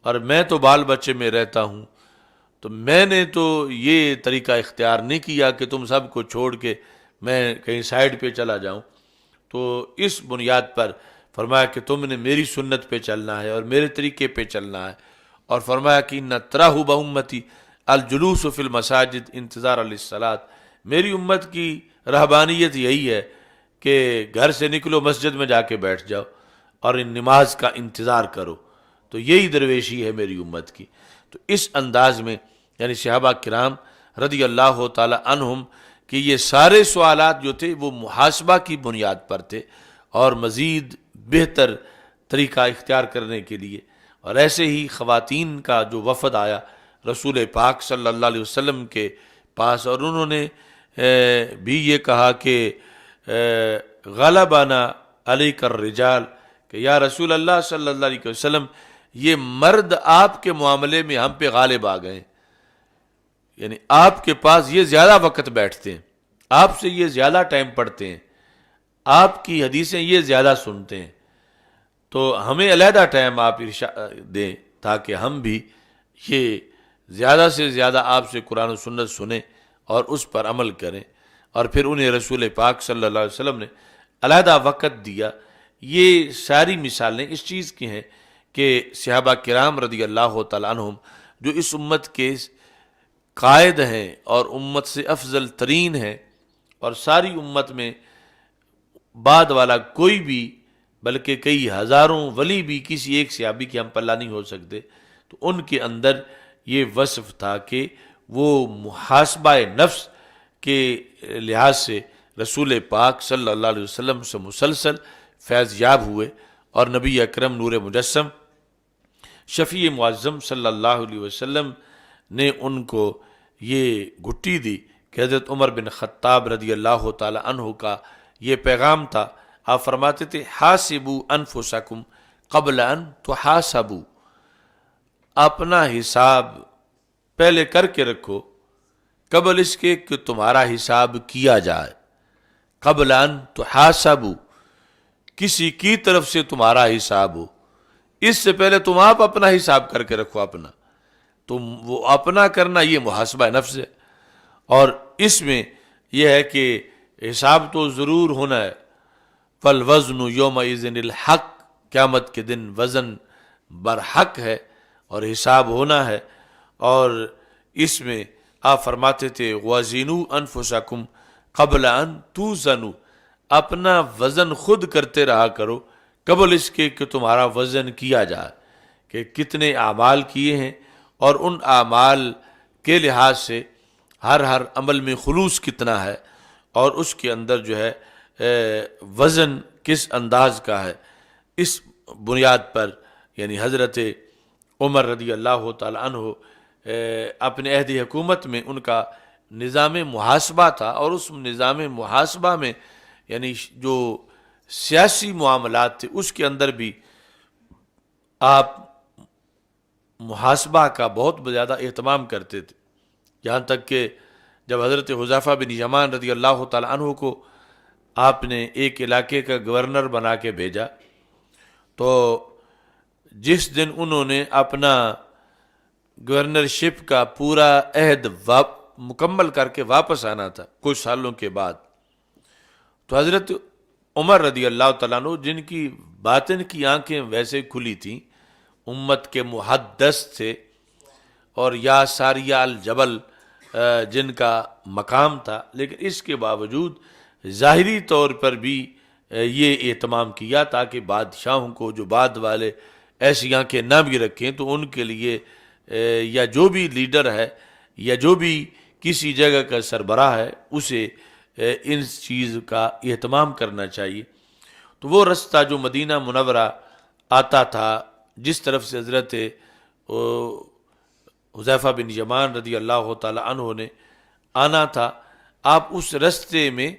اور میں تو بال بچے میں رہتا ہوں، تو میں نے تو یہ طریقہ اختیار نہیں کیا کہ تم سب کو چھوڑ کے میں کہیں سائیڈ پہ چلا جاؤں. تو اس بنیاد پر فرمایا کہ تم نے میری سنت پہ چلنا ہے اور میرے طریقے پہ چلنا ہے. اور فرمایا کہ ان تراہ بامتی الجلوس فی المساجد انتظار للصلاۃ، میری امت کی رہبانیت یہی ہے کہ گھر سے نکلو مسجد میں جا کے بیٹھ جاؤ اور ان نماز کا انتظار کرو. تو یہی درویشی ہے میری امت کی. تو اس انداز میں یعنی صحابہ کرام رضی اللہ تعالی عنہم کہ یہ سارے سوالات جو تھے وہ محاسبہ کی بنیاد پر تھے اور مزید بہتر طریقہ اختیار کرنے کے لیے. اور ایسے ہی خواتین کا جو وفد آیا رسول پاک صلی اللہ علیہ وسلم کے پاس، اور انہوں نے بھی یہ کہا کہ غلبنا علیک الرجال، کہ یا رسول اللہ صلی اللہ علیہ وسلم یہ مرد آپ کے معاملے میں ہم پہ غالب آ گئے، یعنی آپ کے پاس یہ زیادہ وقت بیٹھتے ہیں، آپ سے یہ زیادہ ٹائم پڑھتے ہیں، آپ کی حدیثیں یہ زیادہ سنتے ہیں، تو ہمیں علیحدہ ٹائم آپ ارشاد دیں تاکہ ہم بھی یہ زیادہ سے زیادہ آپ سے قرآن و سنت سنیں اور اس پر عمل کریں. اور پھر انہیں رسول پاک صلی اللہ علیہ وسلم نے علیحدہ وقت دیا. یہ ساری مثالیں اس چیز کی ہیں کہ صحابہ کرام رضی اللہ تعالیٰ عنہم جو اس امت کے قائد ہیں اور امت سے افضل ترین ہیں، اور ساری امت میں بعد والا کوئی بھی بلکہ کئی ہزاروں ولی بھی کسی ایک صحابی کے ہم پلہ نہیں ہو سکتے. تو ان کے اندر یہ وصف تھا کہ وہ محاسبہ نفس کے لحاظ سے رسول پاک صلی اللہ علیہ وسلم سے مسلسل فیض یاب ہوئے، اور نبی اکرم نور مجسم شفیع معظم صلی اللہ علیہ وسلم نے ان کو یہ گھٹی دی کہ حضرت عمر بن خطاب رضی اللہ تعالی عنہ کا یہ پیغام تھا. آپ فرماتے تھے حاسبوا انفسکم قبل ان تحاسبوا، اپنا حساب پہلے کر کے رکھو قبل اس کے کہ تمہارا حساب کیا جائے. قبل ان تحاسبوا، کسی کی طرف سے تمہارا حساب ہو، اس سے پہلے تم آپ اپنا حساب کر کے رکھو. اپنا تم وہ اپنا کرنا یہ محاسبہ نفس ہے، اور اس میں یہ ہے کہ حساب تو ضرور ہونا ہے. فالوزن یومئذ الحق، قیامت کے دن وزن برحق ہے اور حساب ہونا ہے. اور اس میں آپ فرماتے تھے وزنوا انفسکم قبل ان توزنوا، اپنا وزن خود کرتے رہا کرو قبل اس کے کہ تمہارا وزن کیا جائے کہ کتنے اعمال کیے ہیں اور ان اعمال کے لحاظ سے ہر عمل میں خلوص کتنا ہے اور اس کے اندر جو ہے وزن کس انداز کا ہے. اس بنیاد پر یعنی حضرت عمر رضی اللہ تعالی عنہ اپنے عہد حکومت میں ان کا نظام محاسبہ تھا، اور اس نظام محاسبہ میں یعنی جو سیاسی معاملات تھے اس کے اندر بھی آپ محاسبہ کا بہت زیادہ اہتمام کرتے تھے. یہاں تک کہ جب حضرت حذیفہ بن یمان رضی اللہ تعالی عنہ کو آپ نے ایک علاقے کا گورنر بنا کے بھیجا، تو جس دن انہوں نے اپنا گورنرشپ کا پورا عہد مکمل کر کے واپس آنا تھا کچھ سالوں کے بعد، تو حضرت عمر رضی اللہ تعالیٰ عنہ جن کی باطن کی آنکھیں ویسے کھلی تھیں، امت کے محدث تھے، اور یا ساریہ الجبل جن کا مقام تھا، لیکن اس کے باوجود ظاہری طور پر بھی یہ اہتمام کیا تاکہ بادشاہوں کو جو بعد والے ایسی آنکھیں نہ بھی رکھیں تو ان کے لیے یا جو بھی لیڈر ہے یا جو بھی کسی جگہ کا سربراہ ہے اسے ان چیز کا اہتمام کرنا چاہیے. تو وہ رستہ جو مدینہ منورہ آتا تھا جس طرف سے حضرت حذیفہ بن یمان رضی اللہ تعالی عنہ نے آنا تھا، آپ اس رستے میں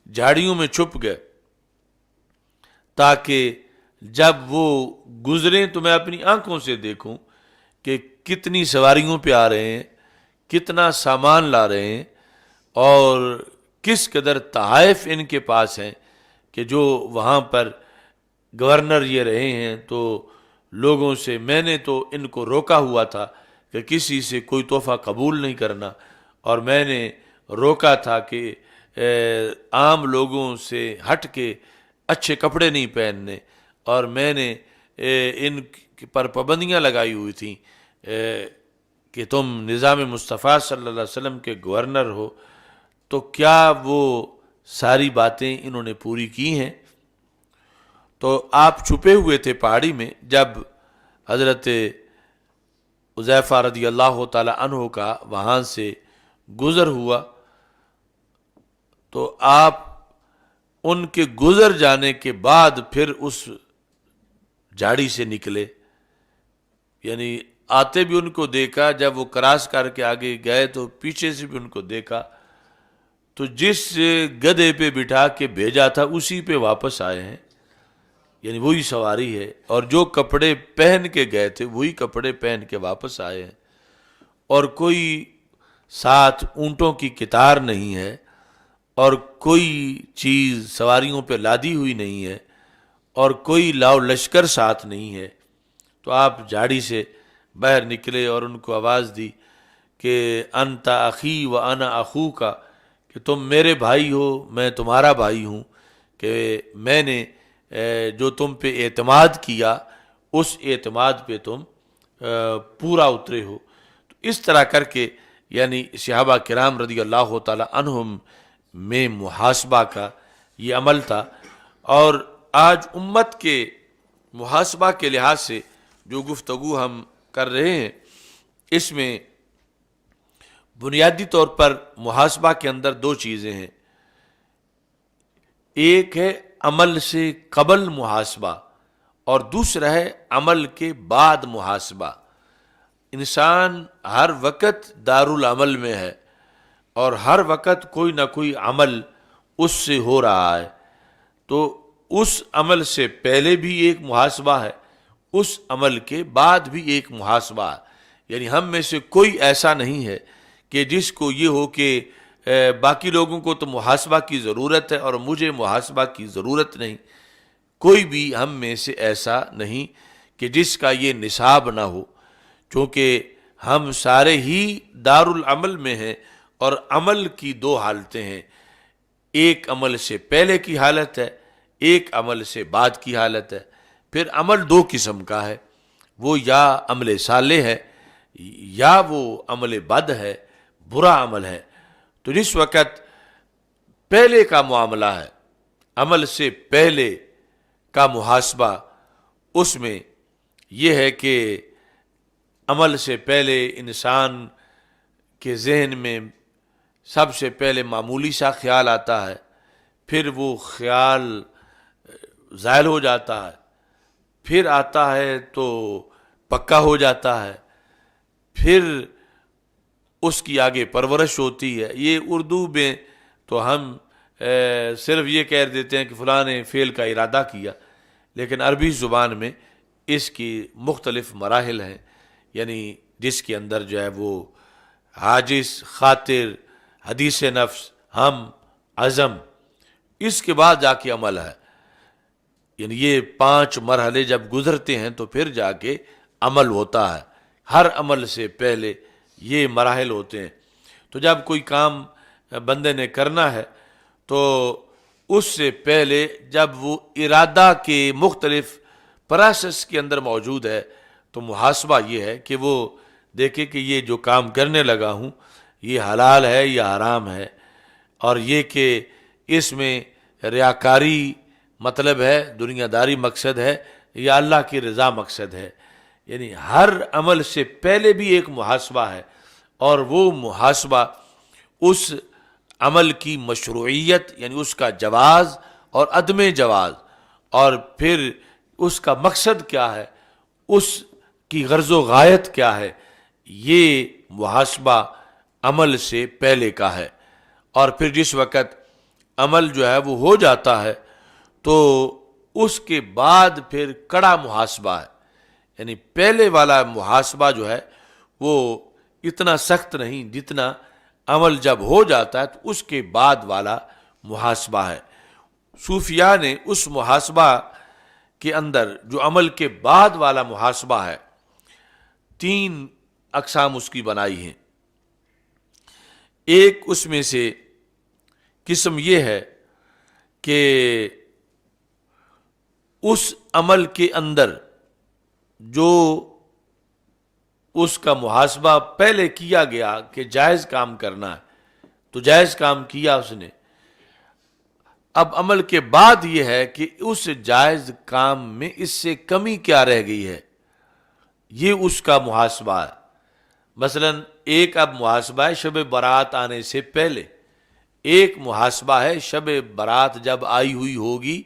جھاڑیوں میں چھپ گئے تاکہ جب وہ گزریں تو میں اپنی آنکھوں سے دیکھوں کہ کتنی سواریوں پہ آ رہے ہیں، کتنا سامان لا رہے ہیں، اور کس قدر تحائف ان کے پاس ہیں کہ جو وہاں پر گورنر یہ رہے ہیں. تو لوگوں سے میں نے تو ان کو روکا ہوا تھا کہ کسی سے کوئی تحفہ قبول نہیں کرنا، اور میں نے روکا تھا کہ عام لوگوں سے ہٹ کے اچھے کپڑے نہیں پہننے، اور میں نے ان پر پابندیاں لگائی ہوئی تھیں کہ تم نظام مصطفیٰ صلی اللہ علیہ وسلم کے گورنر ہو. تو کیا وہ ساری باتیں انہوں نے پوری کی ہیں؟ تو آپ چھپے ہوئے تھے پہاڑی میں، جب حضرت حذیفہ رضی اللہ تعالی عنہ کا وہاں سے گزر ہوا تو آپ ان کے گزر جانے کے بعد پھر اس جھاڑی سے نکلے، یعنی آتے بھی ان کو دیکھا، جب وہ کراس کر کے آگے گئے تو پیچھے سے بھی ان کو دیکھا، تو جس گدھے پہ بٹھا کے بھیجا تھا اسی پہ واپس آئے ہیں، یعنی وہی سواری ہے، اور جو کپڑے پہن کے گئے تھے وہی کپڑے پہن کے واپس آئے ہیں، اور کوئی ساتھ اونٹوں کی قطار نہیں ہے، اور کوئی چیز سواریوں پہ لادی ہوئی نہیں ہے، اور کوئی لاؤ لشکر ساتھ نہیں ہے. تو آپ جھاڑی سے باہر نکلے اور ان کو آواز دی کہ انت اخی و انا اخوکا، کہ تم میرے بھائی ہو میں تمہارا بھائی ہوں، کہ میں نے جو تم پہ اعتماد کیا اس اعتماد پہ تم پورا اترے ہو. تو اس طرح کر کے یعنی صحابہ کرام رضی اللہ تعالی عنہم میں محاسبہ کا یہ عمل تھا. اور آج امت کے محاسبہ کے لحاظ سے جو گفتگو ہم کر رہے ہیں اس میں بنیادی طور پر محاسبہ کے اندر دو چیزیں ہیں. ایک ہے عمل سے قبل محاسبہ اور دوسرا ہے عمل کے بعد محاسبہ. انسان ہر وقت دارالعمل میں ہے اور ہر وقت کوئی نہ کوئی عمل اس سے ہو رہا ہے، تو اس عمل سے پہلے بھی ایک محاسبہ ہے، اس عمل کے بعد بھی ایک محاسبہ ہے. یعنی ہم میں سے کوئی ایسا نہیں ہے کہ جس کو یہ ہو کہ باقی لوگوں کو تو محاسبہ کی ضرورت ہے اور مجھے محاسبہ کی ضرورت نہیں. کوئی بھی ہم میں سے ایسا نہیں کہ جس کا یہ نصاب نہ ہو، چونکہ ہم سارے ہی دارالعمل میں ہیں، اور عمل کی دو حالتیں ہیں، ایک عمل سے پہلے کی حالت ہے، ایک عمل سے بعد کی حالت ہے. پھر عمل دو قسم کا ہے، وہ یا عمل صالح ہے یا وہ عمل بد ہے، برا عمل ہے. تو جس وقت پہلے کا معاملہ ہے، عمل سے پہلے کا محاسبہ، اس میں یہ ہے کہ عمل سے پہلے انسان کے ذہن میں سب سے پہلے معمولی سا خیال آتا ہے، پھر وہ خیال زائل ہو جاتا ہے، پھر آتا ہے تو پکا ہو جاتا ہے، پھر اس کی آگے پرورش ہوتی ہے۔ یہ اردو میں تو ہم صرف یہ کہہ دیتے ہیں کہ فلاں نے فعل کا ارادہ کیا، لیکن عربی زبان میں اس کی مختلف مراحل ہیں، یعنی جس کے اندر جو ہے وہ حاجز، خاطر، حدیث نفس، ہم، عزم، اس کے بعد جا کے عمل ہے۔ یعنی یہ 5 مرحلے جب گزرتے ہیں تو پھر جا کے عمل ہوتا ہے۔ ہر عمل سے پہلے یہ مراحل ہوتے ہیں۔ تو جب کوئی کام بندے نے کرنا ہے تو اس سے پہلے جب وہ ارادہ کے مختلف پروسیس کے اندر موجود ہے تو محاسبہ یہ ہے کہ وہ دیکھے کہ یہ جو کام کرنے لگا ہوں یہ حلال ہے یا حرام ہے، اور یہ کہ اس میں ریاکاری مطلب ہے، دنیا داری مقصد ہے، یا اللہ کی رضا مقصد ہے۔ یعنی ہر عمل سے پہلے بھی ایک محاسبہ ہے، اور وہ محاسبہ اس عمل کی مشروعیت، یعنی اس کا جواز اور عدم جواز، اور پھر اس کا مقصد کیا ہے، اس کی غرض و غایت کیا ہے، یہ محاسبہ عمل سے پہلے کا ہے۔ اور پھر جس وقت عمل جو ہے وہ ہو جاتا ہے تو اس کے بعد پھر کڑا محاسبہ ہے، یعنی پہلے والا محاسبہ جو ہے وہ اتنا سخت نہیں جتنا عمل جب ہو جاتا ہے تو اس کے بعد والا محاسبہ ہے۔ صوفیاء نے اس محاسبہ کے اندر جو عمل کے بعد والا محاسبہ ہے 3 اقسام اس کی بنائی ہیں۔ ایک اس میں سے قسم یہ ہے کہ اس عمل کے اندر جو اس کا محاسبہ پہلے کیا گیا کہ جائز کام کرنا ہے تو جائز کام کیا اس نے، اب عمل کے بعد یہ ہے کہ اس جائز کام میں اس سے کمی کیا رہ گئی ہے، یہ اس کا محاسبہ ہے۔ مثلا ایک اب محاسبہ ہے شب برات آنے سے پہلے، ایک محاسبہ ہے شب برات جب آئی ہوئی ہوگی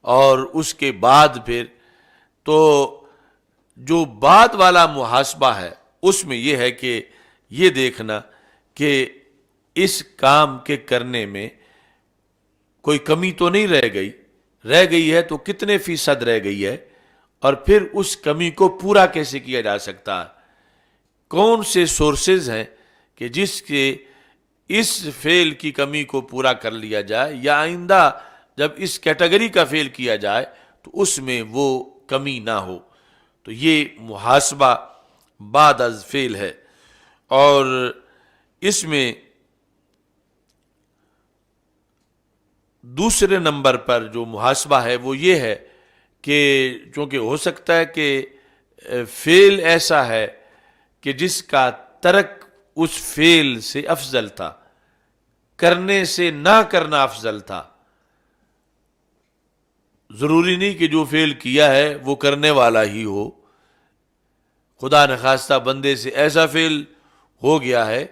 اور اس کے بعد پھر، تو جو بعد والا محاسبہ ہے اس میں یہ ہے کہ یہ دیکھنا کہ اس کام کے کرنے میں کوئی کمی تو نہیں رہ گئی ہے تو کتنے فیصد رہ گئی ہے، اور پھر اس کمی کو پورا کیسے کیا جا سکتا ہے، کون سے سورسز ہیں کہ جس کے اس فعل کی کمی کو پورا کر لیا جائے، یا آئندہ جب اس کیٹیگری کا فعل کیا جائے تو اس میں وہ کمی نہ ہو۔ تو یہ محاسبہ بعد از فعل ہے۔ اور اس میں دوسرے نمبر پر جو محاسبہ ہے وہ یہ ہے کہ چونکہ ہو سکتا ہے کہ فعل ایسا ہے کہ جس کا ترک اس فعل سے افضل تھا، کرنے سے نہ کرنا افضل تھا۔ ضروری نہیں کہ جو فعل کیا ہے وہ کرنے والا ہی ہو، خدا نخواستہ بندے سے ایسا فعل ہو گیا ہے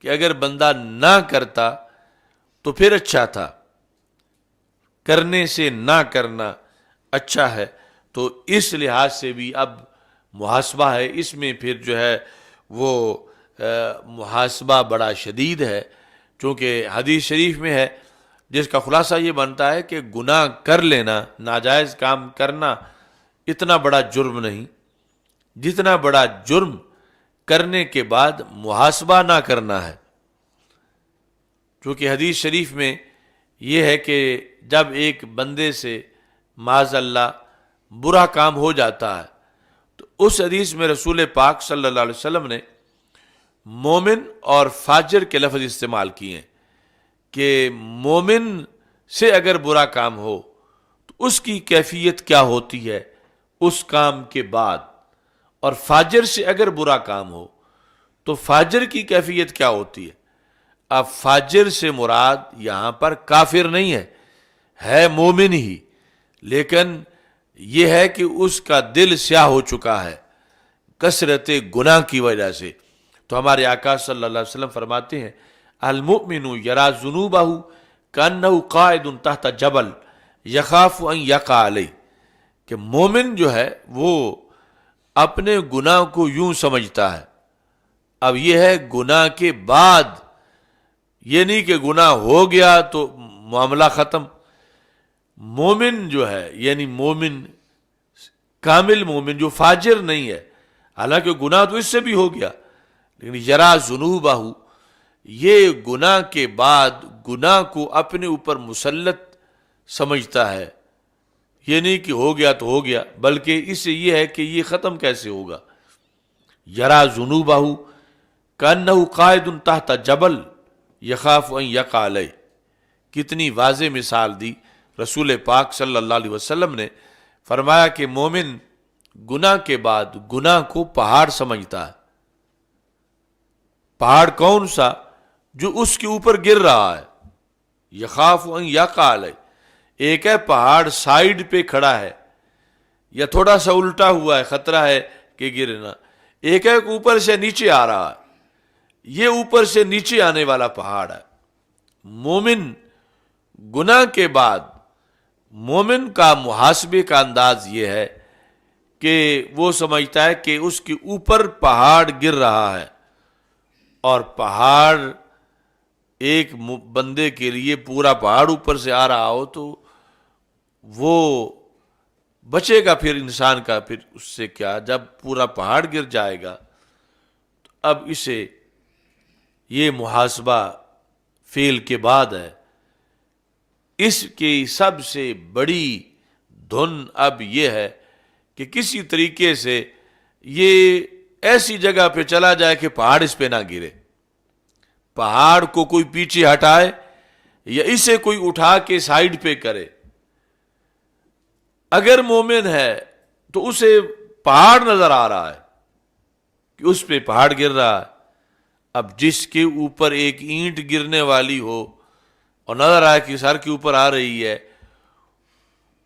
کہ اگر بندہ نہ کرتا تو پھر اچھا تھا، کرنے سے نہ کرنا اچھا ہے، تو اس لحاظ سے بھی اب محاسبہ ہے۔ اس میں پھر جو ہے وہ محاسبہ بڑا شدید ہے، چونکہ حدیث شریف میں ہے جس کا خلاصہ یہ بنتا ہے کہ گناہ کر لینا، ناجائز کام کرنا اتنا بڑا جرم نہیں جتنا بڑا جرم کرنے کے بعد محاسبہ نہ کرنا ہے۔ چونکہ حدیث شریف میں یہ ہے کہ جب ایک بندے سے معاذ اللہ برا کام ہو جاتا ہے تو اس حدیث میں رسول پاک صلی اللہ علیہ وسلم نے مومن اور فاجر کے لفظ استعمال کیے ہیں کہ مومن سے اگر برا کام ہو تو اس کی کیفیت کیا ہوتی ہے اس کام کے بعد، اور فاجر سے اگر برا کام ہو تو فاجر کی کیفیت کیا ہوتی ہے۔ اب فاجر سے مراد یہاں پر کافر نہیں ہے مومن ہی، لیکن یہ ہے کہ اس کا دل سیاہ ہو چکا ہے کثرت گناہ کی وجہ سے۔ تو ہمارے آقا صلی اللہ علیہ وسلم فرماتے ہیں المؤمن یرا ذنوبہ کانہ قاعد تحت جبل یخاف ان یقع علیہ، کہ مومن جو ہے وہ اپنے گناہ کو یوں سمجھتا ہے، اب یہ ہے گناہ کے بعد، یہ نہیں کہ گناہ ہو گیا تو معاملہ ختم۔ مومن جو ہے یعنی مومن کامل مومن جو فاجر نہیں ہے، حالانکہ گناہ تو اس سے بھی ہو گیا، لیکن یرا ذنوبہ، یہ گناہ کے بعد گناہ کو اپنے اوپر مسلط سمجھتا ہے، یہ نہیں کہ ہو گیا تو ہو گیا، بلکہ اس سے یہ ہے کہ یہ ختم کیسے ہوگا۔ یرا ذنوبہ کانہ قاعد تحت جبل یخاف ان یقع علیہ، کتنی واضح مثال دی رسول پاک صلی اللہ علیہ وسلم نے، فرمایا کہ مومن گناہ کے بعد گناہ کو پہاڑ سمجھتا ہے۔ پہاڑ کون سا؟ جو اس کے اوپر گر رہا ہے، یخاف ان یقع علیہ۔ ایک ہے پہاڑ سائیڈ پہ کھڑا ہے یا تھوڑا سا الٹا ہوا ہے، خطرہ ہے کہ گرنا، ایک ہے کہ اوپر سے نیچے آ رہا ہے، یہ اوپر سے نیچے آنے والا پہاڑ ہے۔ مومن گناہ کے بعد مومن کا محاسبے کا انداز یہ ہے کہ وہ سمجھتا ہے کہ اس کے اوپر پہاڑ گر رہا ہے، اور پہاڑ ایک بندے کے لیے پورا پہاڑ اوپر سے آ رہا ہو تو وہ بچے گا پھر انسان کا، پھر اس سے کیا جب پورا پہاڑ گر جائے گا۔ تو اب اسے یہ محاسبہ فعل کے بعد ہے۔ اس کی سب سے بڑی دھن اب یہ ہے کہ کسی طریقے سے یہ ایسی جگہ پہ چلا جائے کہ پہاڑ اس پہ نہ گرے، پہاڑ کو کوئی پیچھے ہٹائے یا اسے کوئی اٹھا کے سائیڈ پہ کرے۔ اگر مومن ہے تو اسے پہاڑ نظر آ رہا ہے کہ اس پہ پہاڑ گر رہا ہے۔ اب جس کے اوپر ایک اینٹ گرنے والی ہو اور نظر آئے کہ سر کے اوپر آ رہی ہے،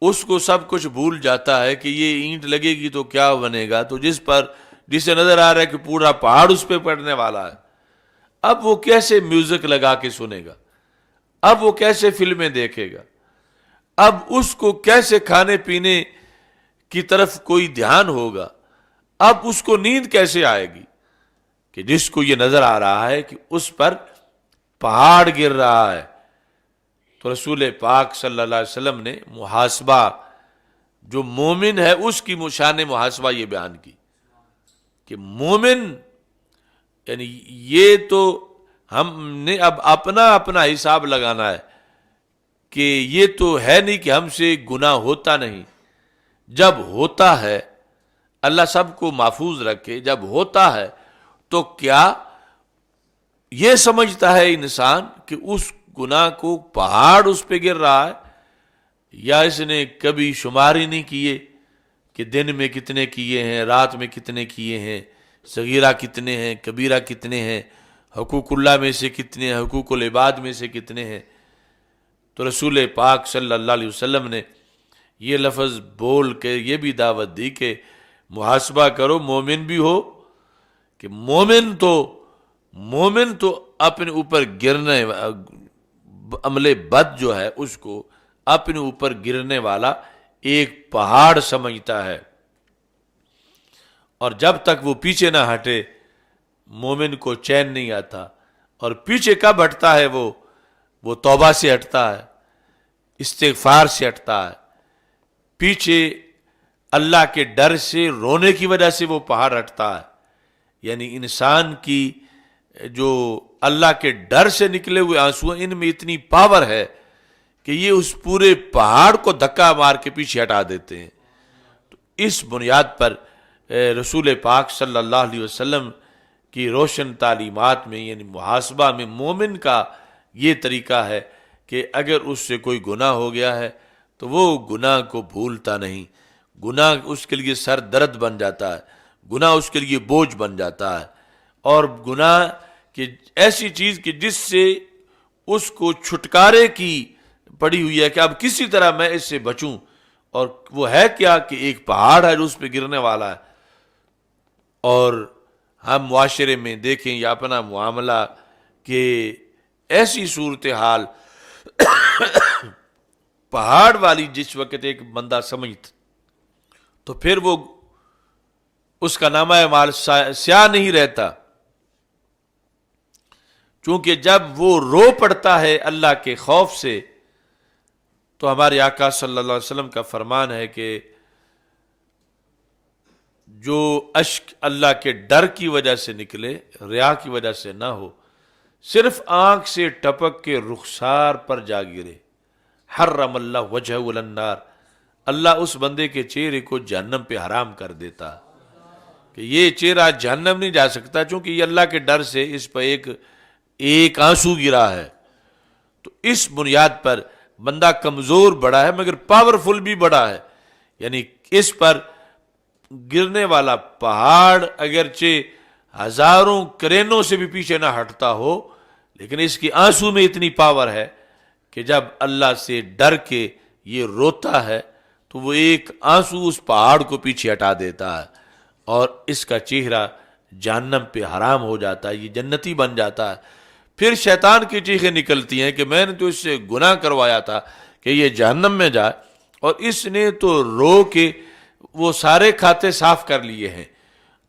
اس کو سب کچھ بھول جاتا ہے کہ یہ اینٹ لگے گی تو کیا بنے گا، تو جسے نظر آ رہا ہے کہ پورا پہاڑ اس پہ پڑنے والا ہے، اب وہ کیسے میوزک لگا کے سنے گا، اب وہ کیسے فلمیں دیکھے گا، اب اس کو کیسے کھانے پینے کی طرف کوئی دھیان ہوگا، اب اس کو نیند کیسے آئے گی کہ جس کو یہ نظر آ رہا ہے کہ اس پر پہاڑ گر رہا ہے۔ تو رسول پاک صلی اللہ علیہ وسلم نے محاسبہ جو مومن ہے اس کی شان محاسبہ یہ بیان کی کہ مومن یعنی یہ تو ہم نے اب اپنا حساب لگانا ہے کہ یہ تو ہے نہیں کہ ہم سے گناہ ہوتا نہیں، جب ہوتا ہے اللہ سب کو محفوظ رکھے، جب ہوتا ہے تو کیا یہ سمجھتا ہے انسان کہ اس گناہ کو پہاڑ اس پہ گر رہا ہے، یا اس نے کبھی شمار ہی نہیں کیے کہ دن میں کتنے کیے ہیں، رات میں کتنے کیے ہیں، صغیرہ کتنے ہیں، کبیرہ کتنے ہیں، حقوق اللہ میں سے کتنے ہیں، حقوق العباد میں سے کتنے ہیں۔ تو رسول پاک صلی اللہ علیہ وسلم نے یہ لفظ بول کے یہ بھی دعوت دی کہ محاسبہ کرو، مومن بھی ہو کہ مومن تو اپنے اوپر گرنے عمل بد جو ہے اس کو اپنے اوپر گرنے والا ایک پہاڑ سمجھتا ہے، اور جب تک وہ پیچھے نہ ہٹے مومن کو چین نہیں آتا۔ اور پیچھے کب ہٹتا ہے وہ توبہ سے ہٹتا ہے، استغفار سے ہٹتا ہے، پیچھے اللہ کے ڈر سے رونے کی وجہ سے وہ پہاڑ ہٹتا ہے۔ یعنی انسان کی جو اللہ کے ڈر سے نکلے ہوئے آنسو ہیں، ان میں اتنی پاور ہے کہ یہ اس پورے پہاڑ کو دھکا مار کے پیچھے ہٹا دیتے ہیں۔ تو اس بنیاد پر رسول پاک صلی اللہ علیہ وسلم کی روشن تعلیمات میں یعنی محاسبہ میں مومن کا یہ طریقہ ہے کہ اگر اس سے کوئی گناہ ہو گیا ہے تو وہ گناہ کو بھولتا نہیں، گناہ اس کے لیے سر درد بن جاتا ہے، گناہ اس کے لیے بوجھ بن جاتا ہے، اور گناہ کہ ایسی چیز کہ جس سے اس کو چھٹکارے کی پڑی ہوئی ہے کہ اب کسی طرح میں اس سے بچوں، اور وہ ہے کیا کہ ایک پہاڑ ہے جو اس پہ گرنے والا ہے. اور ہم معاشرے میں دیکھیں یا اپنا معاملہ کہ ایسی صورتحال پہاڑ والی جس وقت ایک بندہ سمجھتا تو پھر وہ اس کا نامہ اعمال سیاہ نہیں رہتا، چونکہ جب وہ رو پڑتا ہے اللہ کے خوف سے تو ہمارے آقا صلی اللہ علیہ وسلم کا فرمان ہے کہ جو اشک اللہ کے ڈر کی وجہ سے نکلے، ریا کی وجہ سے نہ ہو، صرف آنکھ سے ٹپک کے رخسار پر جا گرے، حرم اللہ وجہ النار، اللہ اس بندے کے چہرے کو جہنم پہ حرام کر دیتا کہ یہ چہرہ جہنم نہیں جا سکتا، چونکہ یہ اللہ کے ڈر سے اس پر ایک آنسو گرا ہے. تو اس بنیاد پر بندہ کمزور بڑا ہے مگر پاورفل بھی بڑا ہے. یعنی اس پر گرنے والا پہاڑ اگرچہ ہزاروں کرینوں سے بھی پیچھے نہ ہٹتا ہو، لیکن اس کی آنسو میں اتنی پاور ہے کہ جب اللہ سے ڈر کے یہ روتا ہے تو وہ ایک آنسو اس پہاڑ کو پیچھے ہٹا دیتا ہے اور اس کا چہرہ جہنم پہ حرام ہو جاتا ہے، یہ جنتی بن جاتا ہے. پھر شیطان کی چیخیں نکلتی ہیں کہ میں نے تو اس سے گناہ کروایا تھا کہ یہ جہنم میں جائے، اور اس نے تو رو کے وہ سارے کھاتے صاف کر لیے ہیں.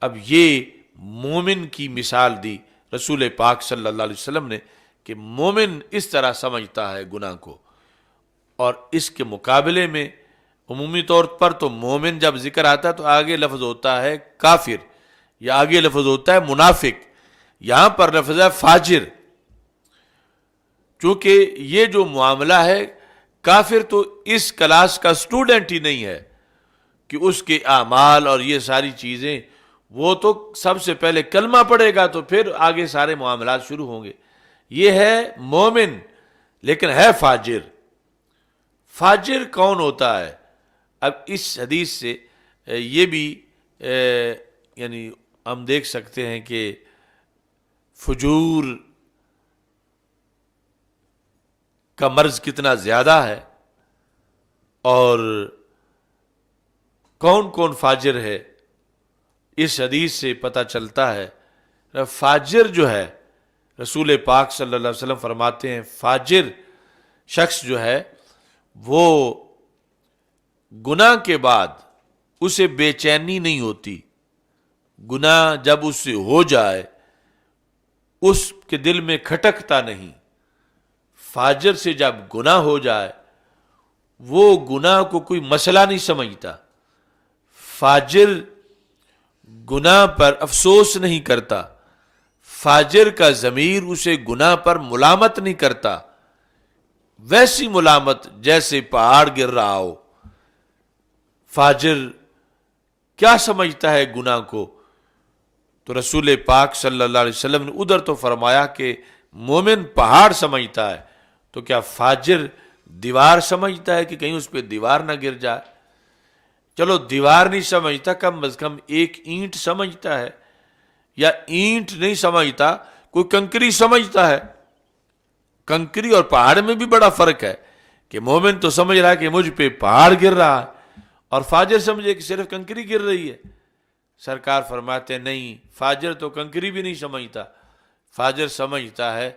اب یہ مومن کی مثال دی رسول پاک صلی اللہ علیہ وسلم نے کہ مومن اس طرح سمجھتا ہے گناہ کو. اور اس کے مقابلے میں عمومی طور پر تو مومن جب ذکر آتا ہے تو آگے لفظ ہوتا ہے کافر یا آگے لفظ ہوتا ہے منافق، یہاں پر لفظ ہے فاجر. چونکہ یہ جو معاملہ ہے، کافر تو اس کلاس کا سٹوڈنٹ ہی نہیں ہے کہ اس کے اعمال اور یہ ساری چیزیں، وہ تو سب سے پہلے کلمہ پڑھے گا تو پھر آگے سارے معاملات شروع ہوں گے. یہ ہے مومن لیکن ہے فاجر. فاجر کون ہوتا ہے؟ اب اس حدیث سے یہ بھی یعنی ہم دیکھ سکتے ہیں کہ فجور کا مرض کتنا زیادہ ہے اور کون کون فاجر ہے اس حدیث سے پتہ چلتا ہے. فاجر جو ہے، رسول پاک صلی اللہ علیہ وسلم فرماتے ہیں فاجر شخص جو ہے وہ گناہ کے بعد اسے بے چینی نہیں ہوتی. گناہ جب اس سے ہو جائے اس کے دل میں کھٹکتا نہیں. فاجر سے جب گناہ ہو جائے وہ گناہ کو کوئی مسئلہ نہیں سمجھتا. فاجر گناہ پر افسوس نہیں کرتا. فاجر کا ضمیر اسے گناہ پر ملامت نہیں کرتا، ویسی ملامت جیسے پہاڑ گر رہا ہو. فاجر کیا سمجھتا ہے گناہ کو؟ تو رسول پاک صلی اللہ علیہ وسلم نے ادھر تو فرمایا کہ مومن پہاڑ سمجھتا ہے، تو کیا فاجر دیوار سمجھتا ہے کہ کہیں اس پہ دیوار نہ گر جائے؟ چلو دیوار نہیں سمجھتا، کم از کم ایک اینٹ سمجھتا ہے، یا اینٹ نہیں سمجھتا کوئی کنکری سمجھتا ہے. کنکری اور پہاڑ میں بھی بڑا فرق ہے کہ مومن تو سمجھ رہا ہے کہ مجھ پہ پہاڑ گر رہا ہے اور فاجر سمجھے کہ صرف کنکری گر رہی ہے. سرکار فرماتے ہیں نہیں، فاجر تو کنکری بھی نہیں سمجھتا. فاجر سمجھتا ہے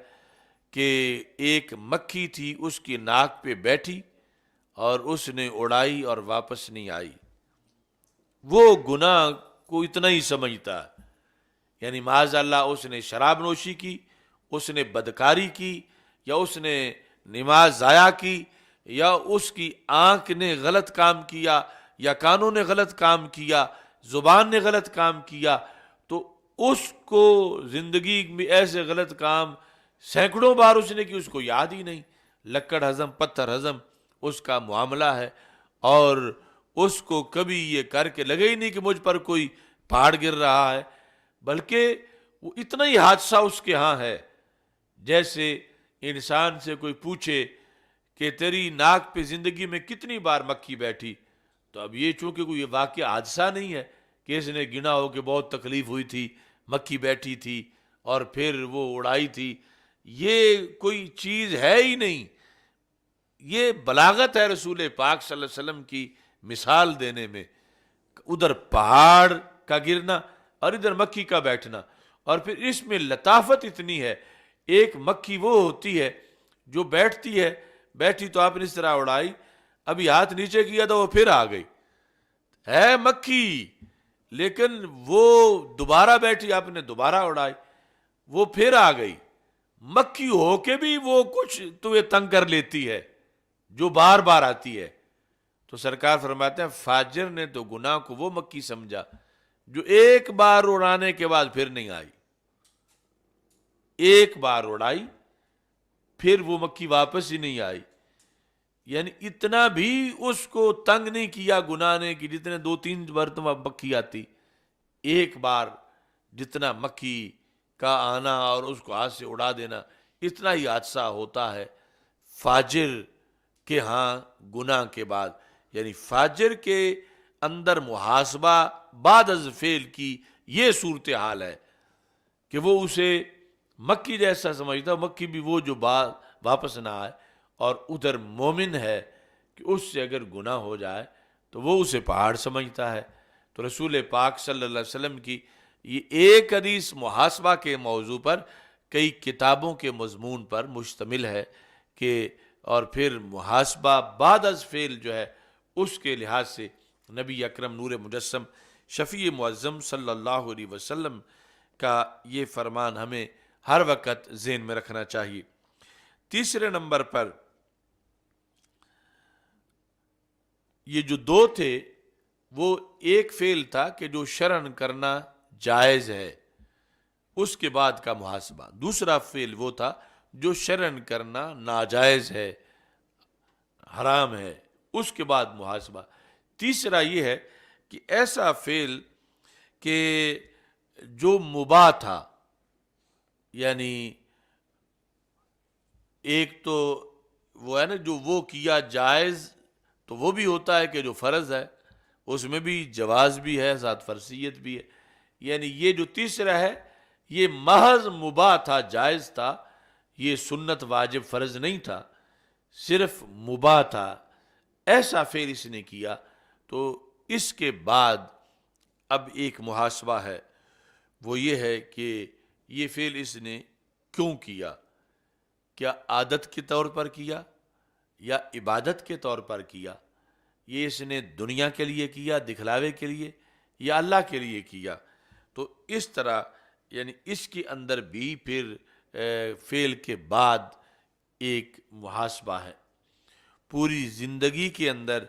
کہ ایک مکھی تھی اس کی ناک پہ بیٹھی اور اس نے اڑائی اور واپس نہیں آئی. وہ گناہ کو اتنا ہی سمجھتا ہے. یعنی معاذ اللہ اس نے شراب نوشی کی، اس نے بدکاری کی، یا اس نے نماز ضائع کی، یا اس کی آنکھ نے غلط کام کیا، یا کانوں نے غلط کام کیا، زبان نے غلط کام کیا، تو اس کو زندگی میں ایسے غلط کام سینکڑوں بار اس نے کی، اس کو یاد ہی نہیں. لکڑ ہضم پتھر ہضم اس کا معاملہ ہے، اور اس کو کبھی یہ کر کے لگے ہی نہیں کہ مجھ پر کوئی پہاڑ گر رہا ہے، بلکہ وہ اتنا ہی حادثہ اس کے ہاں ہے جیسے انسان سے کوئی پوچھے کہ تیری ناک پہ زندگی میں کتنی بار مکھی بیٹھی. تو اب یہ چونکہ کوئی واقعہ حادثہ نہیں ہے کہ اس نے گنا ہو کہ بہت تکلیف ہوئی تھی، مکھی بیٹھی تھی اور پھر وہ اڑائی تھی، یہ کوئی چیز ہے ہی نہیں. یہ بلاغت ہے رسول پاک صلی اللہ علیہ وسلم کی مثال دینے میں، ادھر پہاڑ کا گرنا اور ادھر مکھی کا بیٹھنا، اور پھر اس میں لطافت اتنی ہے، ایک مکھی وہ ہوتی ہے جو بیٹھتی ہے، بیٹھی تو آپ نے اس طرح اڑائی، ابھی ہاتھ نیچے کیا تو وہ پھر آ گئی، ہے مکھی، لیکن وہ دوبارہ بیٹھی، آپ نے دوبارہ اڑائی، وہ پھر آ گئی، مکھی ہو کے بھی وہ کچھ تمہیں تنگ کر لیتی ہے جو بار بار آتی ہے۔ تو سرکار فرماتے ہیں فاجر نے تو گناہ کو وہ مکھی سمجھا جو ایک بار اڑانے کے بعد پھر نہیں آئی، ایک بار اڑائی پھر وہ مکھی واپس ہی نہیں آئی، یعنی اتنا بھی اس کو تنگ نہیں کیا گناہ نے کہ جتنے 2-3 مرتبہ مکھی آتی، ایک بار جتنا مکھی کا آنا اور اس کو ہاتھ سے اڑا دینا، اتنا ہی حادثہ ہوتا ہے فاجر کے ہاں گناہ کے بعد، یعنی فاجر کے اندر محاسبہ بعد از فعل کی یہ صورتحال ہے کہ وہ اسے مکھی جیسا سمجھتا، مکھی بھی وہ جو واپس نہ آئے، اور ادھر مومن ہے کہ اس سے اگر گناہ ہو جائے تو وہ اسے پہاڑ سمجھتا ہے۔ تو رسول پاک صلی اللہ علیہ وسلم کی یہ ایک حدیث محاسبہ کے موضوع پر کئی کتابوں کے مضمون پر مشتمل ہے کہ، اور پھر محاسبہ بعد از فعل جو ہے اس کے لحاظ سے نبی اکرم نور مجسم شفیع معظم صلی اللہ علیہ وسلم کا یہ فرمان ہمیں ہر وقت ذہن میں رکھنا چاہیے۔ تیسرے نمبر پر یہ جو 2 تھے، وہ ایک فعل تھا کہ جو شرعن کرنا جائز ہے، اس کے بعد کا محاسبہ، دوسرا فعل وہ تھا جو شرعن کرنا ناجائز ہے، حرام ہے، اس کے بعد محاسبہ۔ تیسرا یہ ہے کہ ایسا فعل کہ جو مباح تھا، یعنی ایک تو وہ ہے نا جو وہ کیا جائز، تو وہ بھی ہوتا ہے کہ جو فرض ہے اس میں بھی جواز بھی ہے، ساتھ فرضیت بھی ہے، یعنی یہ جو تیسرا ہے یہ محض مباح تھا، جائز تھا، یہ سنت واجب فرض نہیں تھا، صرف مباح تھا، ایسا فعل اس نے کیا، تو اس کے بعد اب ایک محاسبہ ہے، وہ یہ ہے کہ یہ فعل اس نے کیوں کیا، کیا عادت کے طور پر کیا یا عبادت کے طور پر کیا، یہ اس نے دنیا کے لیے کیا، دکھلاوے کے لیے، یا اللہ کے لیے کیا، تو اس طرح یعنی اس کے اندر بھی پھر فعل کے بعد ایک محاسبہ ہے۔ پوری زندگی کے اندر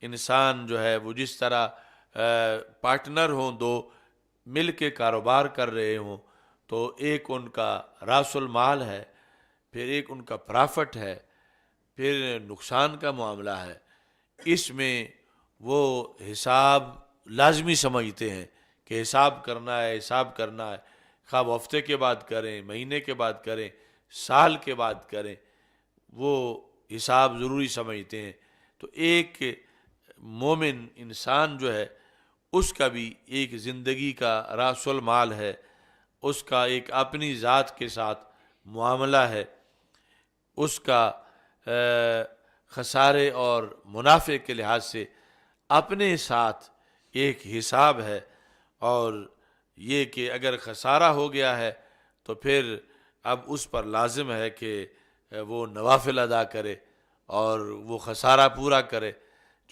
انسان جو ہے وہ جس طرح پارٹنر ہوں، 2 مل کے کاروبار کر رہے ہوں، تو ایک ان کا راس المال ہے، پھر ایک ان کا پرافٹ ہے، پھر نقصان کا معاملہ ہے، اس میں وہ حساب لازمی سمجھتے ہیں کہ حساب کرنا ہے، حساب کرنا ہے، خواہ وہ ہفتے کے بعد کریں، مہینے کے بعد کریں، سال کے بعد کریں، وہ حساب ضروری سمجھتے ہیں۔ تو ایک مومن انسان جو ہے اس کا بھی ایک زندگی کا راس المال ہے، اس کا ایک اپنی ذات کے ساتھ معاملہ ہے، اس کا خسارے اور منافع کے لحاظ سے اپنے ساتھ ایک حساب ہے، اور یہ کہ اگر خسارہ ہو گیا ہے تو پھر اب اس پر لازم ہے کہ وہ نوافل ادا کرے اور وہ خسارہ پورا کرے،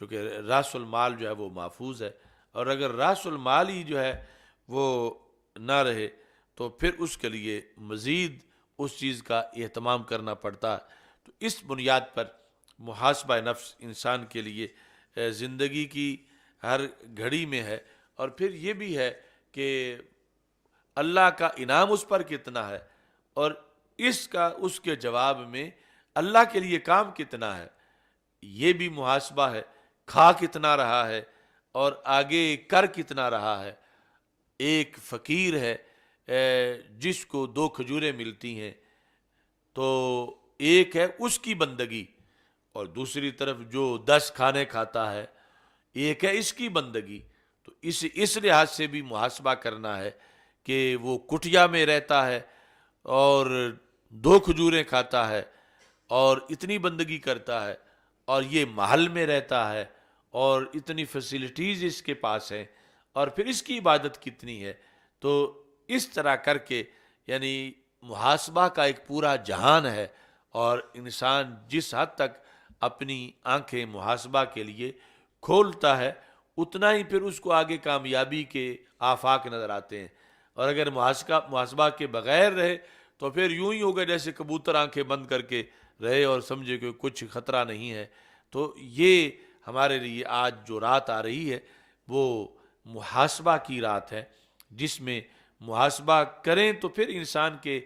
چونکہ راس المال جو ہے وہ محفوظ ہے، اور اگر راس المال ہی جو ہے وہ نہ رہے تو پھر اس کے لیے مزید اس چیز کا اہتمام کرنا پڑتا ہے۔ تو اس بنیاد پر محاسبہ نفس انسان کے لیے زندگی کی ہر گھڑی میں ہے، اور پھر یہ بھی ہے کہ اللہ کا انعام اس پر کتنا ہے، اور اس کے جواب میں اللہ کے لیے کام کتنا ہے، یہ بھی محاسبہ ہے، کھا کتنا رہا ہے اور آگے کر کتنا رہا ہے۔ ایک فقیر ہے جس کو 2 کھجوریں ملتی ہیں، تو ایک ہے اس کی بندگی، اور دوسری طرف جو 10 کھانے کھاتا ہے ایک ہے اس کی بندگی، تو اس لحاظ سے بھی محاسبہ کرنا ہے کہ وہ کٹیا میں رہتا ہے اور 2 کھجوریں کھاتا ہے اور اتنی بندگی کرتا ہے، اور یہ محل میں رہتا ہے اور اتنی فیسلٹیز اس کے پاس ہیں، اور پھر اس کی عبادت کتنی ہے. تو اس طرح کر کے یعنی محاسبہ کا ایک پورا جہان ہے، اور انسان جس حد تک اپنی آنکھیں محاسبہ کے لیے کھولتا ہے اتنا ہی پھر اس کو آگے کامیابی کے آفاق نظر آتے ہیں. اور اگر محاسبہ کے بغیر رہے تو پھر یوں ہی ہوگا جیسے کبوتر آنکھیں بند کر کے رہے اور سمجھے کہ کچھ خطرہ نہیں ہے. تو یہ ہمارے لیے آج جو رات آ رہی ہے وہ محاسبہ کی رات ہے، جس میں محاسبہ کریں تو پھر انسان کے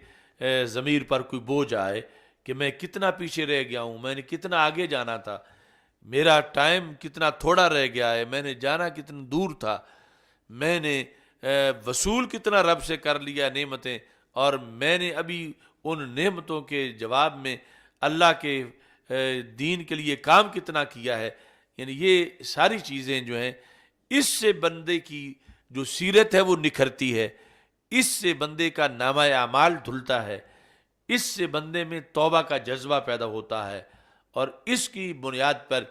ضمیر پر کوئی بوجھ آئے کہ میں کتنا پیچھے رہ گیا ہوں، میں نے کتنا آگے جانا تھا، میرا ٹائم کتنا تھوڑا رہ گیا ہے، میں نے جانا کتنا دور تھا، میں نے وصول کتنا رب سے کر لیا نعمتیں، اور میں نے ابھی ان نعمتوں کے جواب میں اللہ کے دین کے لیے کام کتنا کیا ہے. یعنی یہ ساری چیزیں جو ہیں اس سے بندے کی جو سیرت ہے وہ نکھرتی ہے، اس سے بندے کا نامہ اعمال دھلتا ہے، اس سے بندے میں توبہ کا جذبہ پیدا ہوتا ہے، اور اس کی بنیاد پر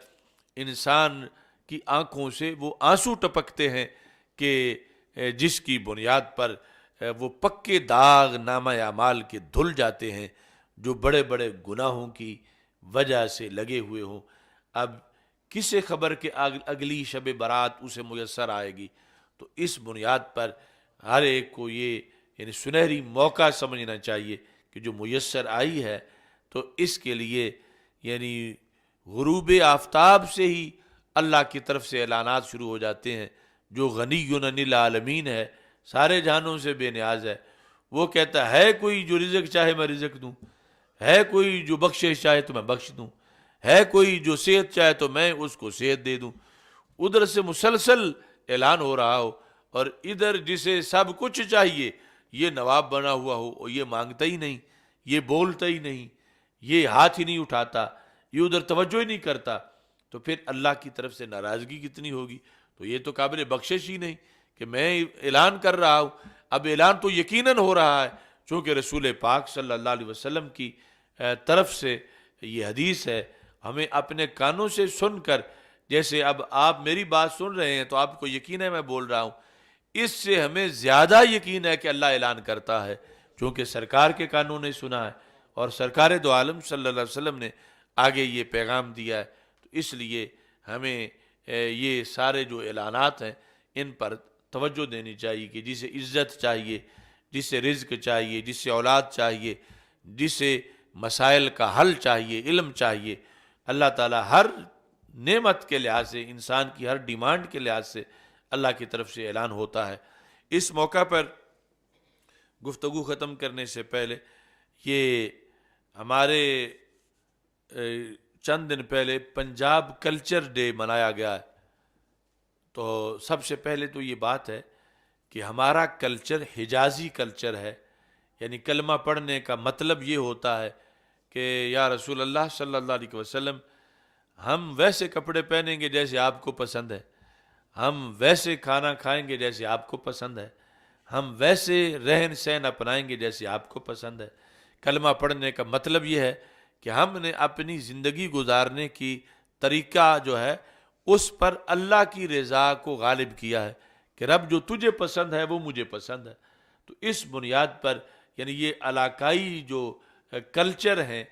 انسان کی آنکھوں سے وہ آنسو ٹپکتے ہیں کہ جس کی بنیاد پر وہ پکے داغ نامہ اعمال کے دھل جاتے ہیں جو بڑے بڑے گناہوں کی وجہ سے لگے ہوئے ہوں. اب کسے خبر کہ اگلی شب برات اسے میسر آئے گی. تو اس بنیاد پر ہر ایک کو یہ یعنی سنہری موقع سمجھنا چاہیے کہ جو میسر آئی ہے تو اس کے لیے یعنی غروب آفتاب سے ہی اللہ کی طرف سے اعلانات شروع ہو جاتے ہیں. جو غنی عن العالمین ہے، سارے جہانوں سے بے نیاز ہے، وہ کہتا ہے کوئی جو رزق چاہے میں رزق دوں، ہے کوئی جو بخشش چاہے تو میں بخش دوں، ہے کوئی جو صحت چاہے تو میں اس کو صحت دے دوں. ادھر سے مسلسل اعلان ہو رہا ہو، اور ادھر جسے سب کچھ چاہیے یہ نواب بنا ہوا ہو اور یہ مانگتا ہی نہیں، یہ بولتا ہی نہیں، یہ ہاتھ ہی نہیں اٹھاتا، یہ ادھر توجہ ہی نہیں کرتا. تو پھر اللہ کی طرف سے ناراضگی کتنی ہوگی. تو یہ تو قابل بخشش ہی نہیں کہ میں اعلان کر رہا ہوں. اب اعلان تو یقیناً ہو رہا ہے، چونکہ رسول پاک صلی اللہ علیہ وسلم کی طرف سے یہ حدیث ہے. ہمیں اپنے کانوں سے سن کر، جیسے اب آپ میری بات سن رہے ہیں تو آپ کو یقین ہے میں بول رہا ہوں، اس سے ہمیں زیادہ یقین ہے کہ اللہ اعلان کرتا ہے، چونکہ سرکار کے کانوں نے سنا ہے اور سرکار دو عالم صلی اللہ علیہ وسلم نے آگے یہ پیغام دیا ہے. تو اس لیے ہمیں یہ سارے جو اعلانات ہیں ان پر توجہ دینی چاہیے کہ جسے عزت چاہیے، جسے رزق چاہیے، جسے اولاد چاہیے، جسے مسائل کا حل چاہیے، علم چاہیے، اللہ تعالیٰ ہر نعمت کے لحاظ سے، انسان کی ہر ڈیمانڈ کے لحاظ سے اللہ کی طرف سے اعلان ہوتا ہے. اس موقع پر گفتگو ختم کرنے سے پہلے یہ ہمارے چند دن پہلے پنجاب کلچر ڈے منایا گیا ہے. تو سب سے پہلے تو یہ بات ہے کہ ہمارا کلچر حجازی کلچر ہے. یعنی کلمہ پڑھنے کا مطلب یہ ہوتا ہے کہ یا رسول اللہ صلی اللہ علیہ وسلم، ہم ویسے کپڑے پہنیں گے جیسے آپ کو پسند ہے، ہم ویسے کھانا کھائیں گے جیسے آپ کو پسند ہے، ہم ویسے رہن سہن اپنائیں گے جیسے آپ کو پسند ہے. کلمہ پڑھنے کا مطلب یہ ہے کہ ہم نے اپنی زندگی گزارنے کی طریقہ جو ہے اس پر اللہ کی رضا کو غالب کیا ہے کہ رب جو تجھے پسند ہے وہ مجھے پسند ہے. تو اس بنیاد پر یعنی یہ علاقائی جو کلچر ہیں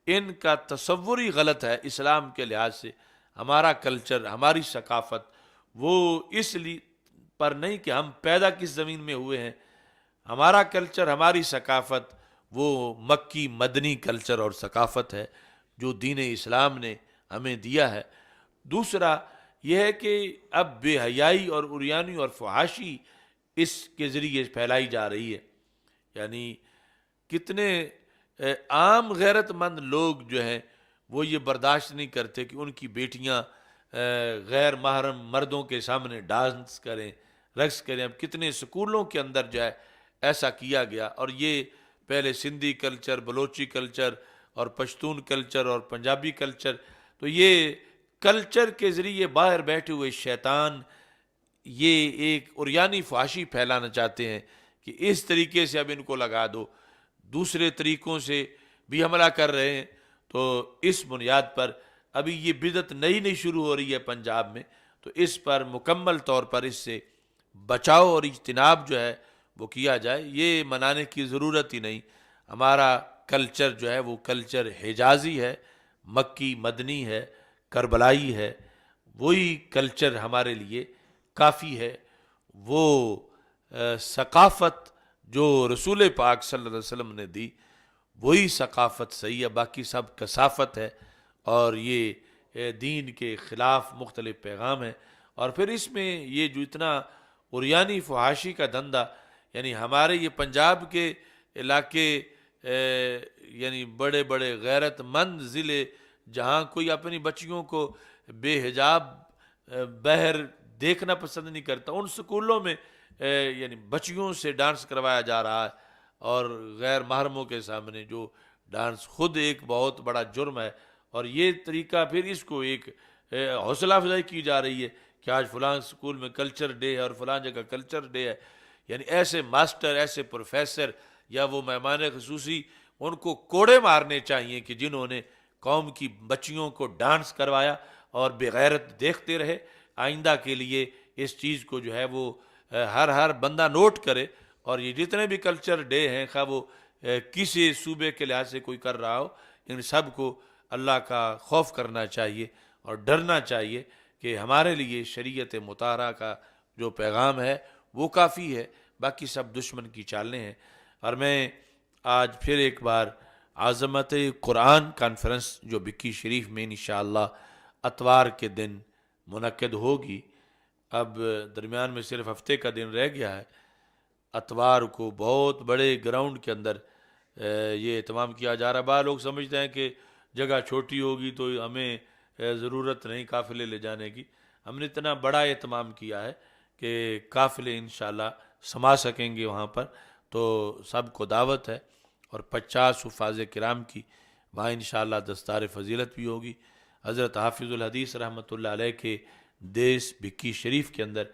ان کا تصور ہی غلط ہے اسلام کے لحاظ سے. ہمارا کلچر، ہماری ثقافت وہ اس لیے پر نہیں کہ ہم پیدا کس زمین میں ہوئے ہیں. ہمارا کلچر، ہماری ثقافت وہ مکی مدنی کلچر اور ثقافت ہے جو دین اسلام نے ہمیں دیا ہے. دوسرا یہ ہے کہ اب بے حیائی اور عریانی اور فحاشی اس کے ذریعے پھیلائی جا رہی ہے. یعنی کتنے عام غیرت مند لوگ جو ہیں وہ یہ برداشت نہیں کرتے کہ ان کی بیٹیاں غیر محرم مردوں کے سامنے ڈانس کریں، رقص کریں. اب کتنے سکولوں کے اندر جو ہے ایسا کیا گیا، اور یہ پہلے سندھی کلچر، بلوچی کلچر اور پشتون کلچر اور پنجابی کلچر، تو یہ کلچر کے ذریعے باہر بیٹھے ہوئے شیطان یہ ایک عریانی فحاشی پھیلانا چاہتے ہیں کہ اس طریقے سے اب ان کو لگا دو، دوسرے طریقوں سے بھی حملہ کر رہے ہیں. تو اس بنیاد پر ابھی یہ بدعت نئی شروع ہو رہی ہے پنجاب میں، تو اس پر مکمل طور پر اس سے بچاؤ اور اجتناب جو ہے وہ کیا جائے، یہ منانے کی ضرورت ہی نہیں۔ ہمارا کلچر جو ہے وہ کلچر حجازی ہے، مکی مدنی ہے، کربلائی ہے، وہی کلچر ہمارے لیے کافی ہے۔ وہ ثقافت جو رسول پاک صلی اللہ علیہ وسلم نے دی وہی ثقافت صحیح ہے، باقی سب کثافت ہے، اور یہ دین کے خلاف مختلف پیغام ہے۔ اور پھر اس میں یہ جو اتنا عریانی فحاشی کا دھندا، یعنی ہمارے یہ پنجاب کے علاقے یعنی بڑے بڑے غیرت مند ضلع جہاں کوئی اپنی بچیوں کو بے حجاب بہر دیکھنا پسند نہیں کرتا، ان سکولوں میں یعنی بچیوں سے ڈانس کروایا جا رہا ہے، اور غیر محرموں کے سامنے جو ڈانس خود ایک بہت بڑا جرم ہے۔ اور یہ طریقہ پھر اس کو ایک حوصلہ افزائی کی جا رہی ہے کہ آج فلاں اسکول میں کلچر ڈے ہے اور فلاں جگہ کلچر ڈے ہے، یعنی ایسے ماسٹر، ایسے پروفیسر یا وہ مہمان خصوصی، ان کو کوڑے مارنے چاہیے کہ جنہوں نے قوم کی بچیوں کو ڈانس کروایا اور بغیرت دیکھتے رہے۔ آئندہ کے لیے اس چیز کو جو ہے وہ ہر بندہ نوٹ کرے، اور یہ جتنے بھی کلچر ڈے ہیں، خواہ وہ کسی صوبے کے لحاظ سے کوئی کر رہا ہو، ان سب کو اللہ کا خوف کرنا چاہیے اور ڈرنا چاہیے کہ ہمارے لیے شریعت مطہرہ کا جو پیغام ہے وہ کافی ہے، باقی سب دشمن کی چالیں ہیں۔ اور میں آج پھر ایک بار عظمت قرآن کانفرنس جو بکی شریف میں انشاءاللہ اتوار کے دن منعقد ہوگی، اب درمیان میں صرف ہفتے کا دن رہ گیا ہے، اتوار کو بہت بڑے گراؤنڈ کے اندر یہ اہتمام کیا جا رہا ہے۔ بعض لوگ سمجھتے ہیں کہ جگہ چھوٹی ہوگی تو ہمیں ضرورت نہیں قافلے لے جانے کی۔ ہم نے اتنا بڑا اہتمام کیا ہے کہ قافلے انشاءاللہ سما سکیں گے وہاں پر، تو سب کو دعوت ہے، اور 50 حفاظ کرام کی وہاں انشاءاللہ دستار فضیلت بھی ہوگی۔ حضرت حافظ الحدیث رحمۃ اللہ علیہ کے دیس بکی شریف کے اندر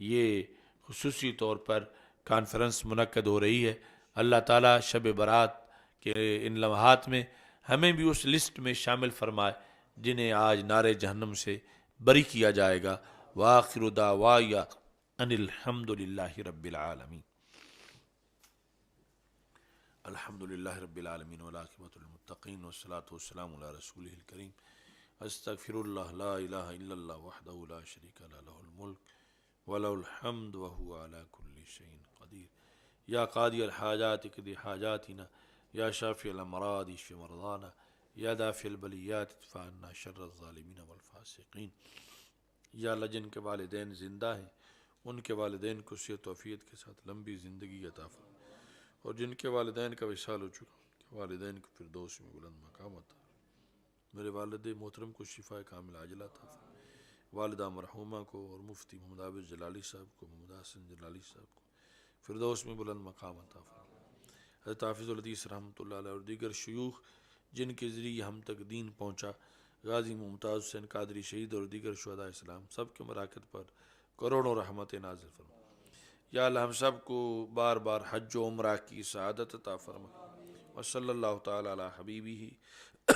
یہ خصوصی طور پر کانفرنس منعقد ہو رہی ہے۔ اللہ تعالیٰ شب برات کے ان لمحات میں ہمیں بھی اس لسٹ میں شامل فرمائے جنہیں آج نار جہنم سے بری کیا جائے گا۔ وآخر دعوایا ان الحمد للہ رب العالمین۔ الحمد للہ رب العالمین والعاقبۃ للمتقین والصلاۃ والسلام علی رسولہ الکریم۔ استغفر اللہ لا الہ الا اللہ وحدہ لا شریک لہ لہ الملک ولہ الحمد وہو علی کل شیء قدیر۔ یا قاضی الحاجات اقض حاجاتنا، یا شافی الامراض اشف مرضانا، یا دافع البلیات ادفع عنا شر الظالمین والفاسقین۔ یا اللہ جن کے والدین زندہ ہیں ان کے والدین کو صحت و عافیت کے ساتھ لمبی زندگی عطا فرما، اور جن کے والدین کا وصال ہو چکا ان کے والدین کو فردوس میں بلند مقام عطا فرما۔ میرے والد محترم کو شفا کامل عاجلہ عطا فرما، والدہ مرحومہ کو اور مفتی محمد عابد جلالی صاحب کو، محمد حسن جلالی صاحب کو فردوس میں بلند مقام عطا فرما۔ حضرت حافظ الحدیث رحمۃ اللہ علیہ اور دیگر شیوخ جن کے ذریعے ہم تک دین پہنچا، غازی ممتاز حسین قادری شہید اور دیگر شہداء اسلام، سب کے مراکز پر کروڑوں رحمت نازل فرما۔ یا اللہ ہم سب کو بار بار حج و عمرہ کی سعادت عطا فرما۔ وصلی اللہ تعالی علی حبیبہ